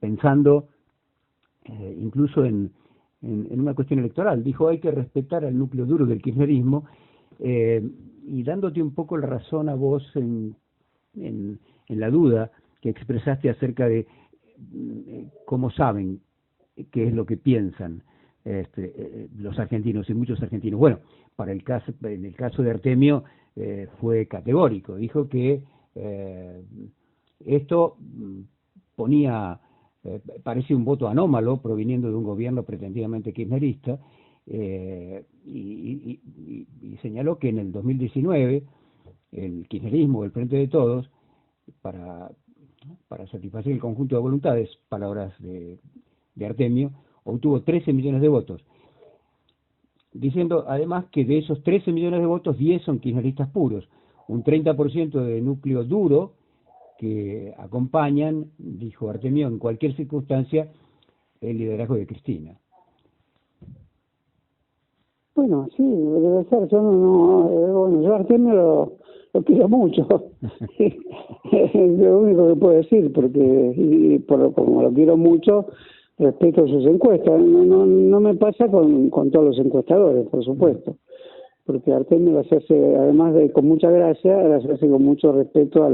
pensando incluso en una cuestión electoral. Dijo hay que respetar al núcleo duro del kirchnerismo, y dándote un poco la razón a vos en la duda que expresaste acerca de cómo saben qué es lo que piensan los argentinos y muchos argentinos. Bueno, en el caso de Artemio fue categórico, dijo que esto ponía, parece un voto anómalo proviniendo de un gobierno pretendidamente kirchnerista, y señaló que en el 2019 el kirchnerismo, el Frente de Todos, para satisfacer el conjunto de voluntades, palabras de Artemio, obtuvo 13 millones de votos, diciendo además que de esos 13 millones de votos, 10 son kirchneristas puros, un 30% de núcleo duro que acompañan, dijo Artemio, en cualquier circunstancia el liderazgo de Cristina. Bueno, sí, debe ser. Bueno, yo a Artemio lo quiero mucho. Es lo único que puedo decir, porque como lo quiero mucho, respeto sus encuestas. No me pasa con todos los encuestadores, por supuesto, porque Artemio las hace, además de con mucha gracia, las hace con mucho respeto a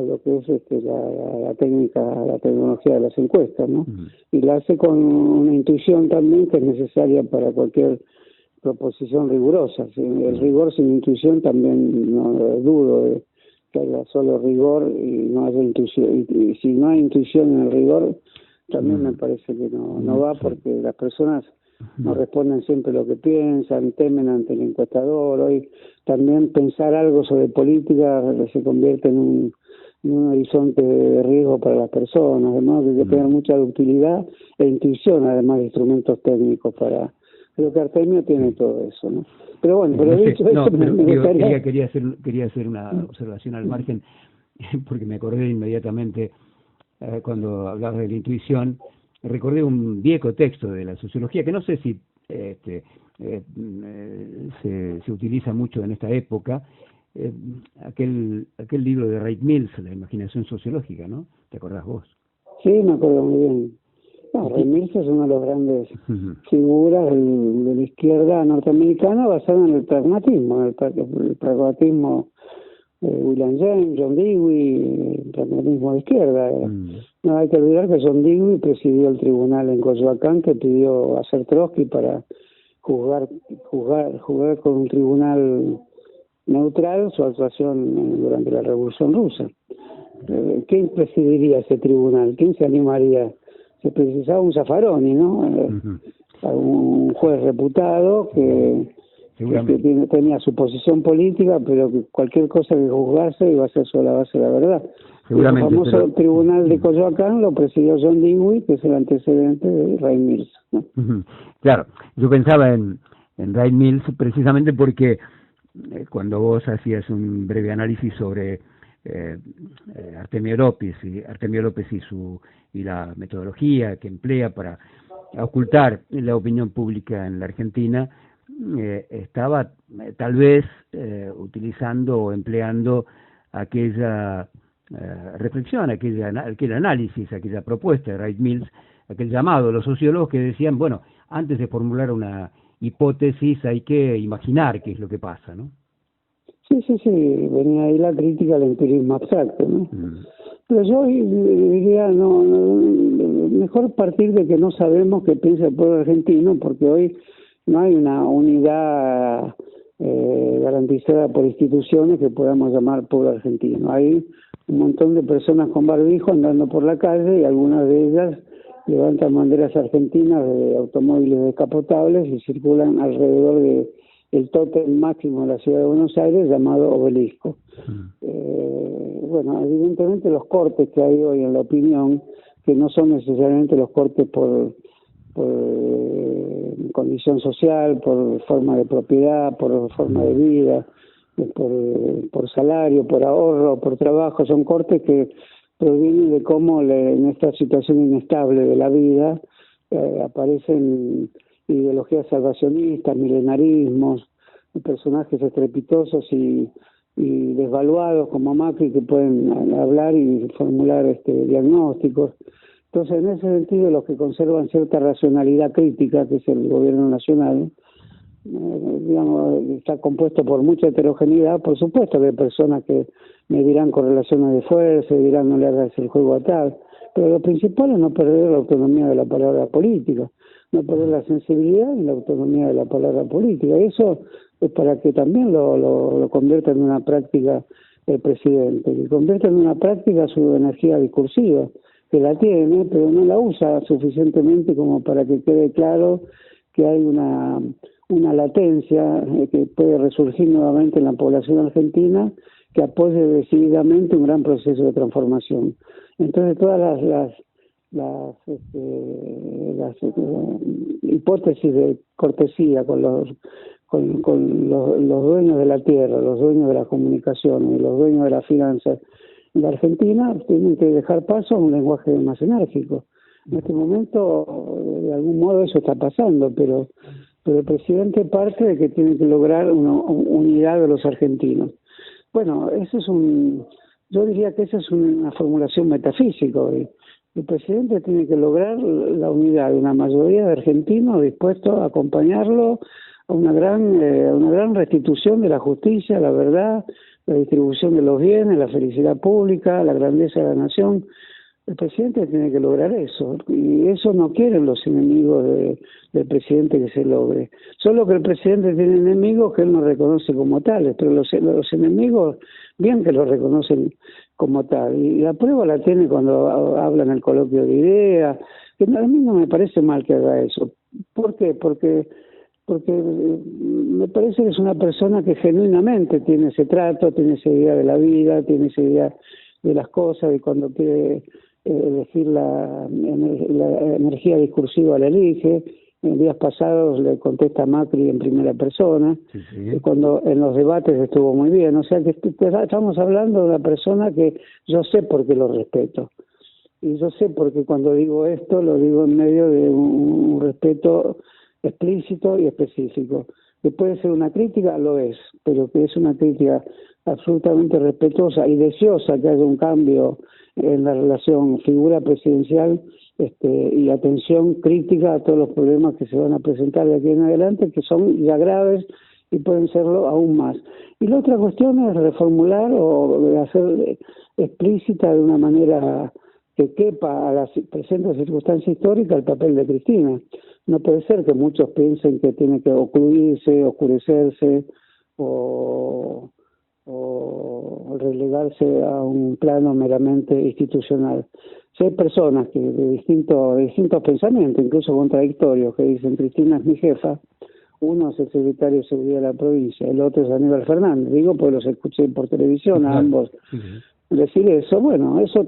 lo que es la técnica, la tecnología de las encuestas, ¿no? Y la hace con una intuición también que es necesaria para cualquier proposición rigurosa. El rigor sin intuición también no dudo de que haya solo rigor y no haya intuición. Y si no hay intuición en el rigor, también me parece que no va, porque las personas no responden siempre lo que piensan, temen ante el encuestador. Hoy también pensar algo sobre política se convierte en un horizonte de riesgo para las personas, además de que tener mucha ductilidad e intuición, además de instrumentos técnicos para... Creo que Artemio tiene todo eso, ¿no? Pero bueno, pero dicho eso, quería hacer una observación al margen, porque me acordé inmediatamente cuando hablabas de la intuición, recordé un viejo texto de la sociología, que no sé si se utiliza mucho en esta época, aquel libro de Ray Mills, La imaginación sociológica, ¿no? ¿Te acordás vos? Sí, me acuerdo muy bien. No, Ray Mills es una de las grandes figuras de la izquierda norteamericana basada en el pragmatismo, el pragmatismo William James, John Dewey, el pragmatismo de izquierda. No hay que olvidar que John Dewey presidió el tribunal en Coyoacán que pidió hacer Trotsky para juzgar con un tribunal neutral su actuación durante la Revolución Rusa. ¿Quién presidiría ese tribunal? ¿Quién se animaría? Se precisaba un Zaffaroni, ¿no? Un juez reputado que tenía su posición política, pero que cualquier cosa que juzgase iba a ser sobre la base de la verdad. El famoso tribunal de Coyoacán lo presidió John Dewey, que es el antecedente de Ray Mills, ¿no? Claro, yo pensaba en Ray Mills precisamente porque cuando vos hacías un breve análisis sobre Artemio López y la metodología que emplea para ocultar la opinión pública en la Argentina, estaba tal vez utilizando o empleando aquella reflexión, aquel análisis, aquella propuesta de Ray Mills, aquel llamado de los sociólogos que decían, bueno, antes de formular una hipótesis hay que imaginar qué es lo que pasa, ¿no? Sí, venía ahí la crítica al empirismo abstracto, ¿no? Pero yo diría, mejor partir de que no sabemos qué piensa el pueblo argentino, porque hoy no hay una unidad garantizada por instituciones que podamos llamar pueblo argentino. Hay un montón de personas con barbijo andando por la calle y algunas de ellas levantan banderas argentinas de automóviles descapotables y circulan alrededor de el tótem máximo de la ciudad de Buenos Aires llamado Obelisco. Bueno, evidentemente los cortes que hay hoy en la opinión, que no son necesariamente los cortes por condición social, por forma de propiedad, por forma de vida, por salario, por ahorro, por trabajo, son cortes que provienen de cómo en esta situación inestable de la vida aparecen ideologías salvacionistas, milenarismos, personajes estrepitosos y desvaluados como Macri que pueden hablar y formular diagnósticos. Entonces, en ese sentido, los que conservan cierta racionalidad crítica, que es el gobierno nacional, está compuesto por mucha heterogeneidad. Por supuesto que hay personas que medirán correlaciones de fuerza y dirán no le hagas el juego a tal, pero lo principal es no perder la autonomía de la palabra política, no perder la sensibilidad y la autonomía de la palabra política. Y eso es para que también lo convierta en una práctica el presidente, que convierta en una práctica su energía discursiva, que la tiene, pero no la usa suficientemente como para que quede claro que hay una latencia que puede resurgir nuevamente en la población argentina que apoye decididamente un gran proceso de transformación. Entonces todas las hipótesis de cortesía con los dueños de la tierra, los dueños de las comunicaciones y los dueños de las finanzas en la Argentina tienen que dejar paso a un lenguaje más enérgico. En este momento, de algún modo, eso está pasando, pero el presidente parte de que tiene que lograr una unidad de los argentinos. Bueno, yo diría que esa es una formulación metafísica hoy. El presidente tiene que lograr la unidad de una mayoría de argentinos dispuestos a acompañarlo a una gran restitución de la justicia, la verdad, la distribución de los bienes, la felicidad pública, la grandeza de la nación. El presidente tiene que lograr eso, y eso no quieren los enemigos del presidente que se logre. Solo que el presidente tiene enemigos que él no reconoce como tales, pero los enemigos bien que los reconocen como tal. Y la prueba la tiene cuando habla en el coloquio de ideas, que a mí no me parece mal que haga eso, ¿Por qué? Porque me parece que es una persona que genuinamente tiene ese trato, tiene esa idea de la vida, tiene esa idea de las cosas, y cuando quiere elegir la energía discursiva la elige. En días pasados le contesta a Macri en primera persona, Sí, sí. cuando en los debates estuvo muy bien. O sea que estamos hablando de una persona que yo sé por qué lo respeto. Y yo sé porque cuando digo esto lo digo en medio de un respeto explícito y específico. Que puede ser una crítica, lo es, pero que es una crítica absolutamente respetuosa y deseosa que haya un cambio en la relación figura presidencial, y atención crítica a todos los problemas que se van a presentar de aquí en adelante, que son ya graves y pueden serlo aún más. Y la otra cuestión es reformular o hacer explícita de una manera que quepa a la presente circunstancia histórica el papel de Cristina. No puede ser que muchos piensen que tiene que ocluirse, oscurecerse o relegarse a un plano meramente institucional. Si hay personas que de distintos pensamientos, incluso contradictorios, que dicen Cristina es mi jefa, uno es el secretario de Seguridad de la provincia, el otro es Aníbal Fernández, digo porque los escuché por televisión, Sí, a claro. ambos Sí, sí. decir eso. Bueno, eso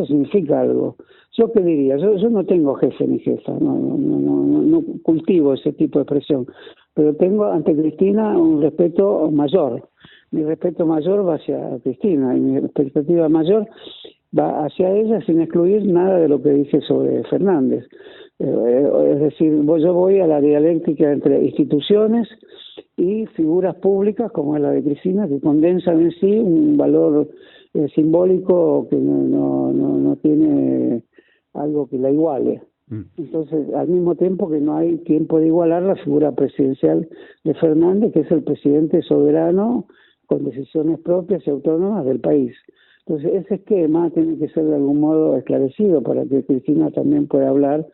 significa algo. ¿Yo qué diría? Yo no tengo jefe ni jefa, no cultivo ese tipo de expresión, pero tengo ante Cristina un respeto mayor. Mi respeto mayor va hacia Cristina y mi expectativa mayor va hacia ella, sin excluir nada de lo que dije sobre Fernández. Es decir, yo voy a la dialéctica entre instituciones y figuras públicas como es la de Cristina, que condensan en sí un valor simbólico que no tiene algo que la iguale. Entonces, al mismo tiempo que no hay quien pueda igualar la figura presidencial de Fernández, que es el presidente soberano con decisiones propias y autónomas del país. Entonces, ese esquema tiene que ser de algún modo esclarecido para que Cristina también pueda hablar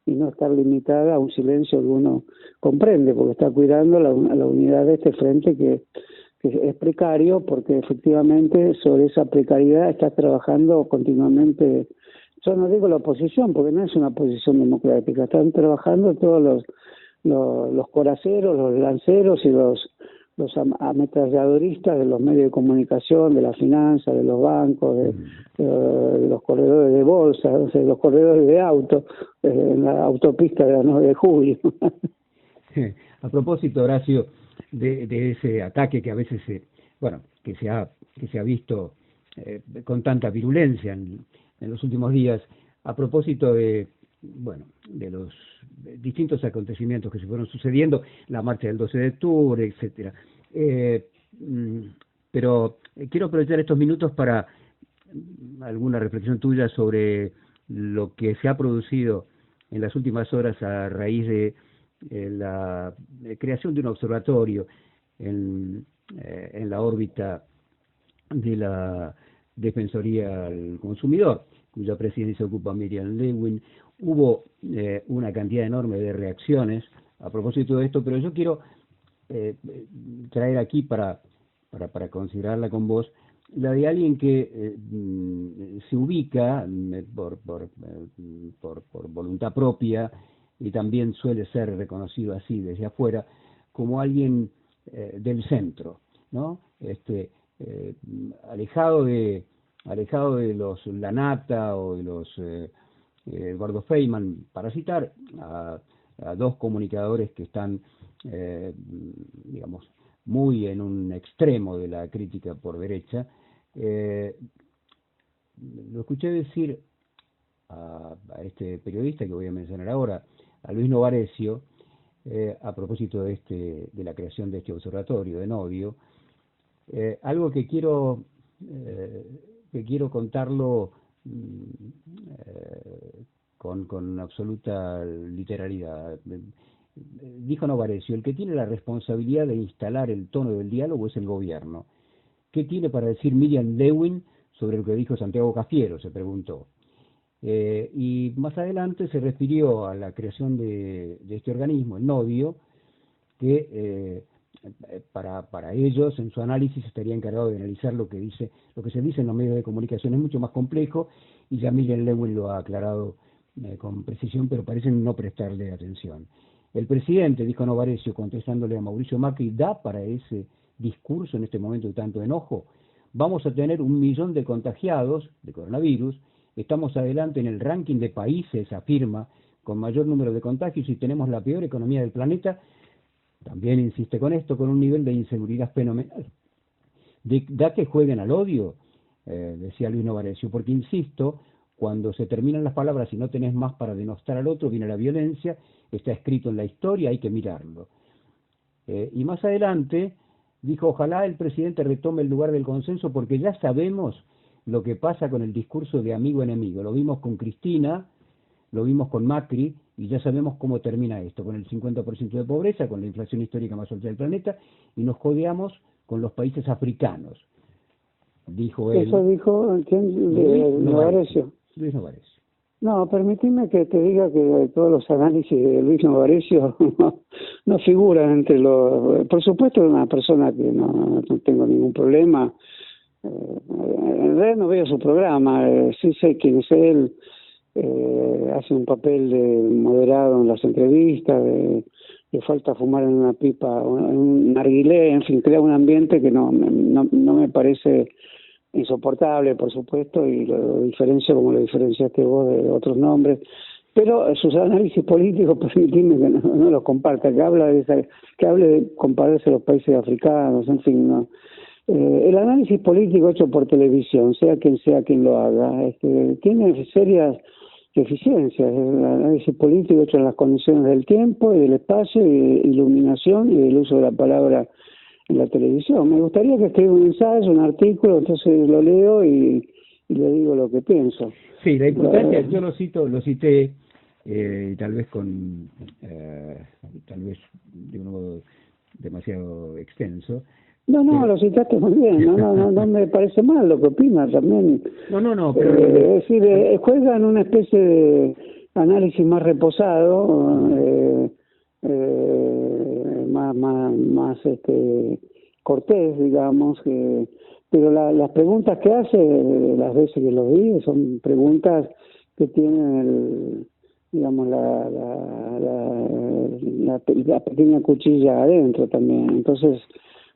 y no estar limitada a un silencio que uno comprende, porque está cuidando la unidad de este frente que es precario, porque efectivamente sobre esa precariedad está trabajando continuamente. Yo no digo la oposición, porque no es una oposición democrática, están trabajando todos los coraceros, los lanceros y los ametralladoristas de los medios de comunicación, de la finanza, de los bancos, de los corredores de bolsa, de los corredores de autos, en la autopista de la 9 de julio. A propósito, Horacio, de ese ataque que a veces que se ha visto con tanta virulencia en los últimos días, a propósito de los distintos acontecimientos que se fueron sucediendo, la marcha del 12 de octubre, etcétera. Pero quiero aprovechar estos minutos para alguna reflexión tuya sobre lo que se ha producido en las últimas horas a raíz de la creación de un observatorio en la órbita de la Defensoría al Consumidor, cuya presidencia ocupa Miriam Lewin. Hubo una cantidad enorme de reacciones a propósito de esto, pero yo quiero traer aquí para considerarla con vos, la de alguien que se ubica por voluntad propia y también suele ser reconocido así desde afuera como alguien del centro, ¿no? Alejado de los Lanata o de los Eduardo Feynman, para citar a dos comunicadores que están digamos muy en un extremo de la crítica por derecha. Lo escuché decir a este periodista que voy a mencionar ahora, a Luis Novarecio, a propósito de la creación de este observatorio de Novio, algo que quiero contarlo con absoluta literalidad. Dijo Novarecio: el que tiene la responsabilidad de instalar el tono del diálogo es el gobierno. ¿Qué tiene para decir Miriam Lewin sobre lo que dijo Santiago Cafiero?, se preguntó. Y más adelante se refirió a la creación de este organismo, el Novio, que para ellos, en su análisis, estaría encargado de analizar lo que se dice en los medios de comunicación. Es mucho más complejo, y ya Miriam Lewin lo ha aclarado con precisión, pero parecen no prestarle atención. El presidente, dijo Novarecio, contestándole a Mauricio Macri, ¿da para ese discurso en este momento de tanto enojo? Vamos a tener 1 millón de contagiados de coronavirus, estamos adelante en el ranking de países, afirma, con mayor número de contagios y tenemos la peor economía del planeta. También insiste con esto, con un nivel de inseguridad fenomenal. ¿Da que jueguen al odio? Decía Luis Novarecio, porque insisto, cuando se terminan las palabras y no tenés más para denostar al otro, viene la violencia, está escrito en la historia, hay que mirarlo. Y más adelante dijo, ojalá el presidente retome el lugar del consenso, porque ya sabemos lo que pasa con el discurso de amigo-enemigo. Lo vimos con Cristina, lo vimos con Macri, y ya sabemos cómo termina esto, con el 50% de pobreza, con la inflación histórica más alta del planeta, y nos codeamos con los países africanos, dijo él. ¿Eso dijo quién? Novarecio. Luis Novarecio. No, permíteme que te diga que todos los análisis de Luis Novarecio no figuran entre los... Por supuesto, es una persona que no tengo ningún problema. En realidad no veo su programa, sí sé quién es él, hace un papel de moderado en las entrevistas, le falta fumar en una pipa, en un narguilé, en fin, crea un ambiente que no me parece insoportable, por supuesto, y lo diferencio como lo diferenciaste vos de otros nombres, pero sus análisis políticos, permitidme que no los comparta, que hable de compararse a los países africanos, en fin, no. El análisis político hecho por televisión, sea quien lo haga, tiene serias deficiencias. El análisis político hecho en las condiciones del tiempo y del espacio y de iluminación y del uso de la palabra en la televisión. Me gustaría que escriba un ensayo, un artículo, entonces lo leo y le digo lo que pienso. Sí, la importancia, yo lo cité, tal vez de un modo demasiado extenso. No, lo citaste muy bien, no me parece mal lo que opina también. No, pero... es decir, juega en una especie de análisis más reposado, más cortés, digamos, pero las preguntas que hace, las veces que los vi, son preguntas que tienen la pequeña cuchilla adentro también. Entonces,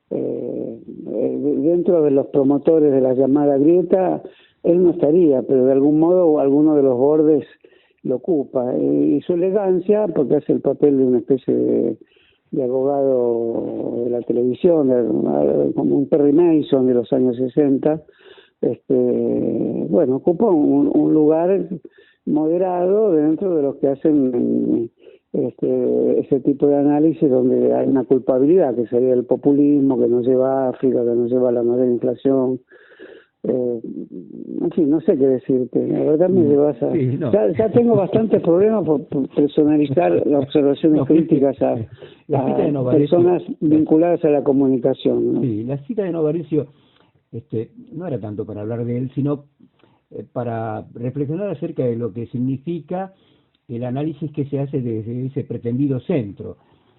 dentro de los promotores de la llamada grieta, él no estaría, pero de algún modo alguno de los bordes lo ocupa. Y su elegancia, porque hace el papel de una especie de abogado de la televisión, como un Perry Mason de los años 60, ocupa un lugar moderado dentro de los que hacen ese tipo de análisis donde hay una culpabilidad, que sería el populismo, que nos lleva a África, que nos lleva a la mayor inflación. En fin, no sé qué decirte. La verdad me llevas a... Sí, no. Ya tengo bastantes problemas por personalizar las observaciones críticas a personas vinculadas a la comunicación, ¿no? Sí, la cita de Novarecio no era tanto para hablar de él, sino para reflexionar acerca de lo que significa el análisis que se hace desde ese pretendido centro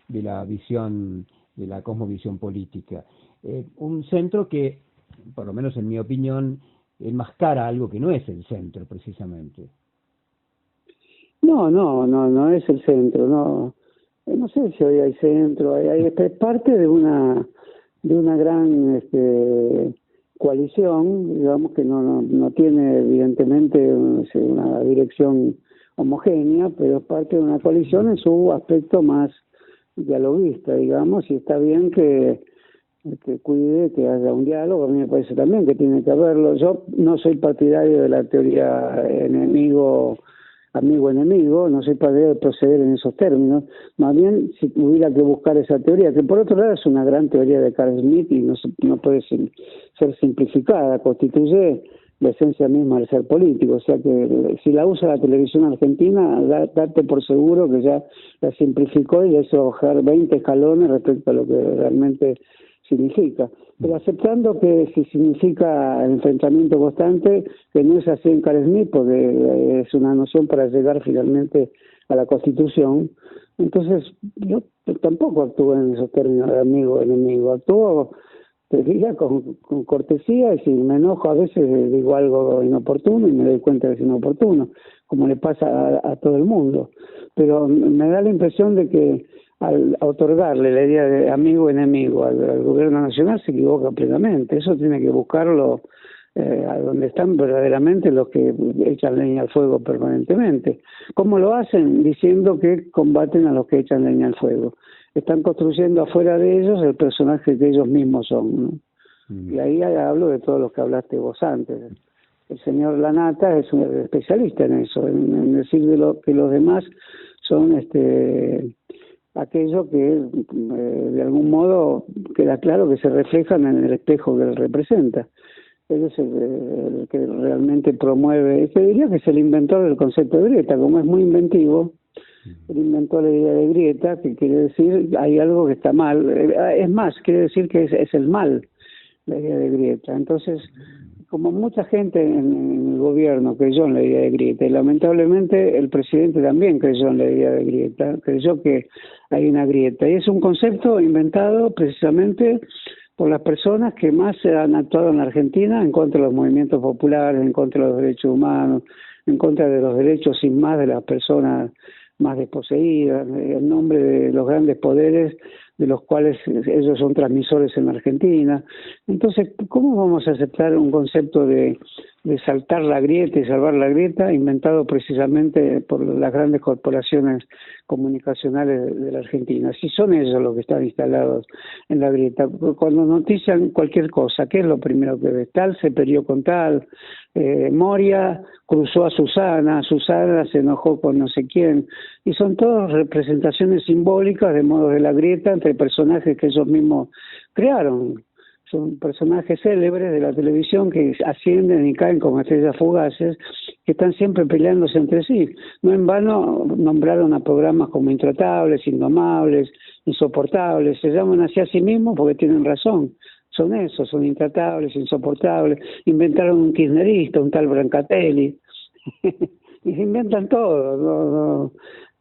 de la visión, de la cosmovisión política. Un centro que, por lo menos en mi opinión, enmascara algo que no es el centro, precisamente. No es el centro, no sé si hoy hay centro, es parte de una gran coalición, digamos, que no tiene evidentemente una dirección homogénea, pero es parte de una coalición en su aspecto más dialoguista, digamos, y está bien que cuide que haya un diálogo. A mí me parece también que tiene que haberlo. Yo no soy partidario de la teoría amigo-enemigo, no soy partidario de proceder en esos términos. Más bien, si hubiera que buscar esa teoría, que por otro lado es una gran teoría de Carl Smith y no puede ser simplificada, constituye la esencia misma del ser político, o sea que si la usa la televisión argentina, date por seguro que ya la simplificó y le hizo bajar 20 escalones respecto a lo que realmente significa, pero aceptando que si significa el enfrentamiento constante, que no es así en Carl Smith, porque es una noción para llegar finalmente a la Constitución. Entonces yo tampoco actúo en esos términos de amigo-enemigo, actúo te diga con cortesía, y si me enojo a veces digo algo inoportuno y me doy cuenta que es inoportuno, como le pasa a todo el mundo. Pero me da la impresión de que al otorgarle la idea de amigo-enemigo al gobierno nacional se equivoca plenamente. Eso tiene que buscarlo a donde están verdaderamente los que echan leña al fuego permanentemente. ¿Cómo lo hacen? Diciendo que combaten a los que echan leña al fuego. Están construyendo afuera de ellos el personaje que ellos mismos son, ¿no? Y ahí hablo de todos los que hablaste vos antes. El señor Lanata es un especialista en eso, en decir que los demás son aquello que de algún modo queda claro que se reflejan en el espejo que él representa. Él es el que realmente promueve, yo diría que es el inventor del concepto de grieta, como es muy inventivo. Él inventó la idea de grieta, que quiere decir hay algo que está mal. Es más, quiere decir que es el mal, la idea de grieta. Entonces, como mucha gente en el gobierno creyó en la idea de grieta, y lamentablemente el presidente también creyó en la idea de grieta, creyó que hay una grieta. Y es un concepto inventado precisamente por las personas que más se han actuado en la Argentina en contra de los movimientos populares, en contra de los derechos humanos, en contra de los derechos sin más de las personas más desposeídas, en nombre de los grandes poderes de los cuales ellos son transmisores en la Argentina. Entonces, ¿cómo vamos a aceptar un concepto de saltar la grieta y salvar la grieta inventado precisamente por las grandes corporaciones comunicacionales de la Argentina? Si son ellos los que están instalados en la grieta. Cuando notician cualquier cosa, ¿qué es lo primero que ves? Tal se peleó con tal, Moria cruzó a Susana, Susana se enojó con no sé quién, y son todas representaciones simbólicas de modos de la grieta entre personajes que ellos mismos crearon. Son personajes célebres de la televisión que ascienden y caen como estrellas fugaces, que están siempre peleándose entre sí. No en vano nombraron a programas como Intratables, Indomables, Insoportables. Se llaman así a sí mismos porque tienen razón. Son esos, son intratables, insoportables. Inventaron un kirchnerista, un tal Brancatelli. Y se inventan todo.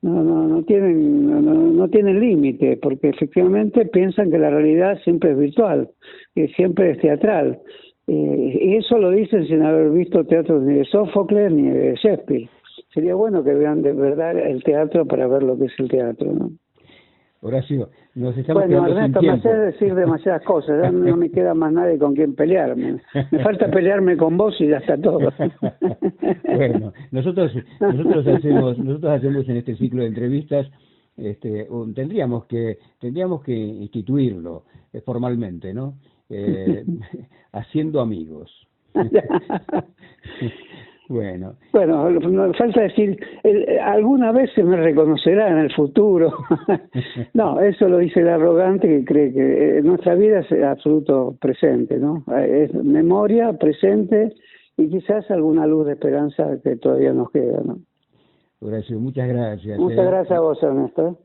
No tienen límite, porque efectivamente piensan que la realidad siempre es virtual, que siempre es teatral. Y eso lo dicen sin haber visto teatro ni de Sófocles ni de Shakespeare. Sería bueno que vean de verdad el teatro para ver lo que es el teatro, ¿no? Horacio, nos estamos Bueno, quedando Ernesto, sin me tiempo. hace decir demasiadas cosas, ya no me queda más nadie con quien pelearme. Me falta pelearme con vos y ya está todo. Bueno, nosotros hacemos en este ciclo de entrevistas, tendríamos que instituirlo formalmente, ¿no? Haciendo amigos. Bueno, falta decir, alguna vez se me reconocerá en el futuro. No, eso lo dice el arrogante que cree que nuestra vida es absoluto presente, ¿no? Es memoria, presente y quizás alguna luz de esperanza que todavía nos queda, ¿no? Horacio, muchas gracias. Muchas gracias a vos, Ernesto.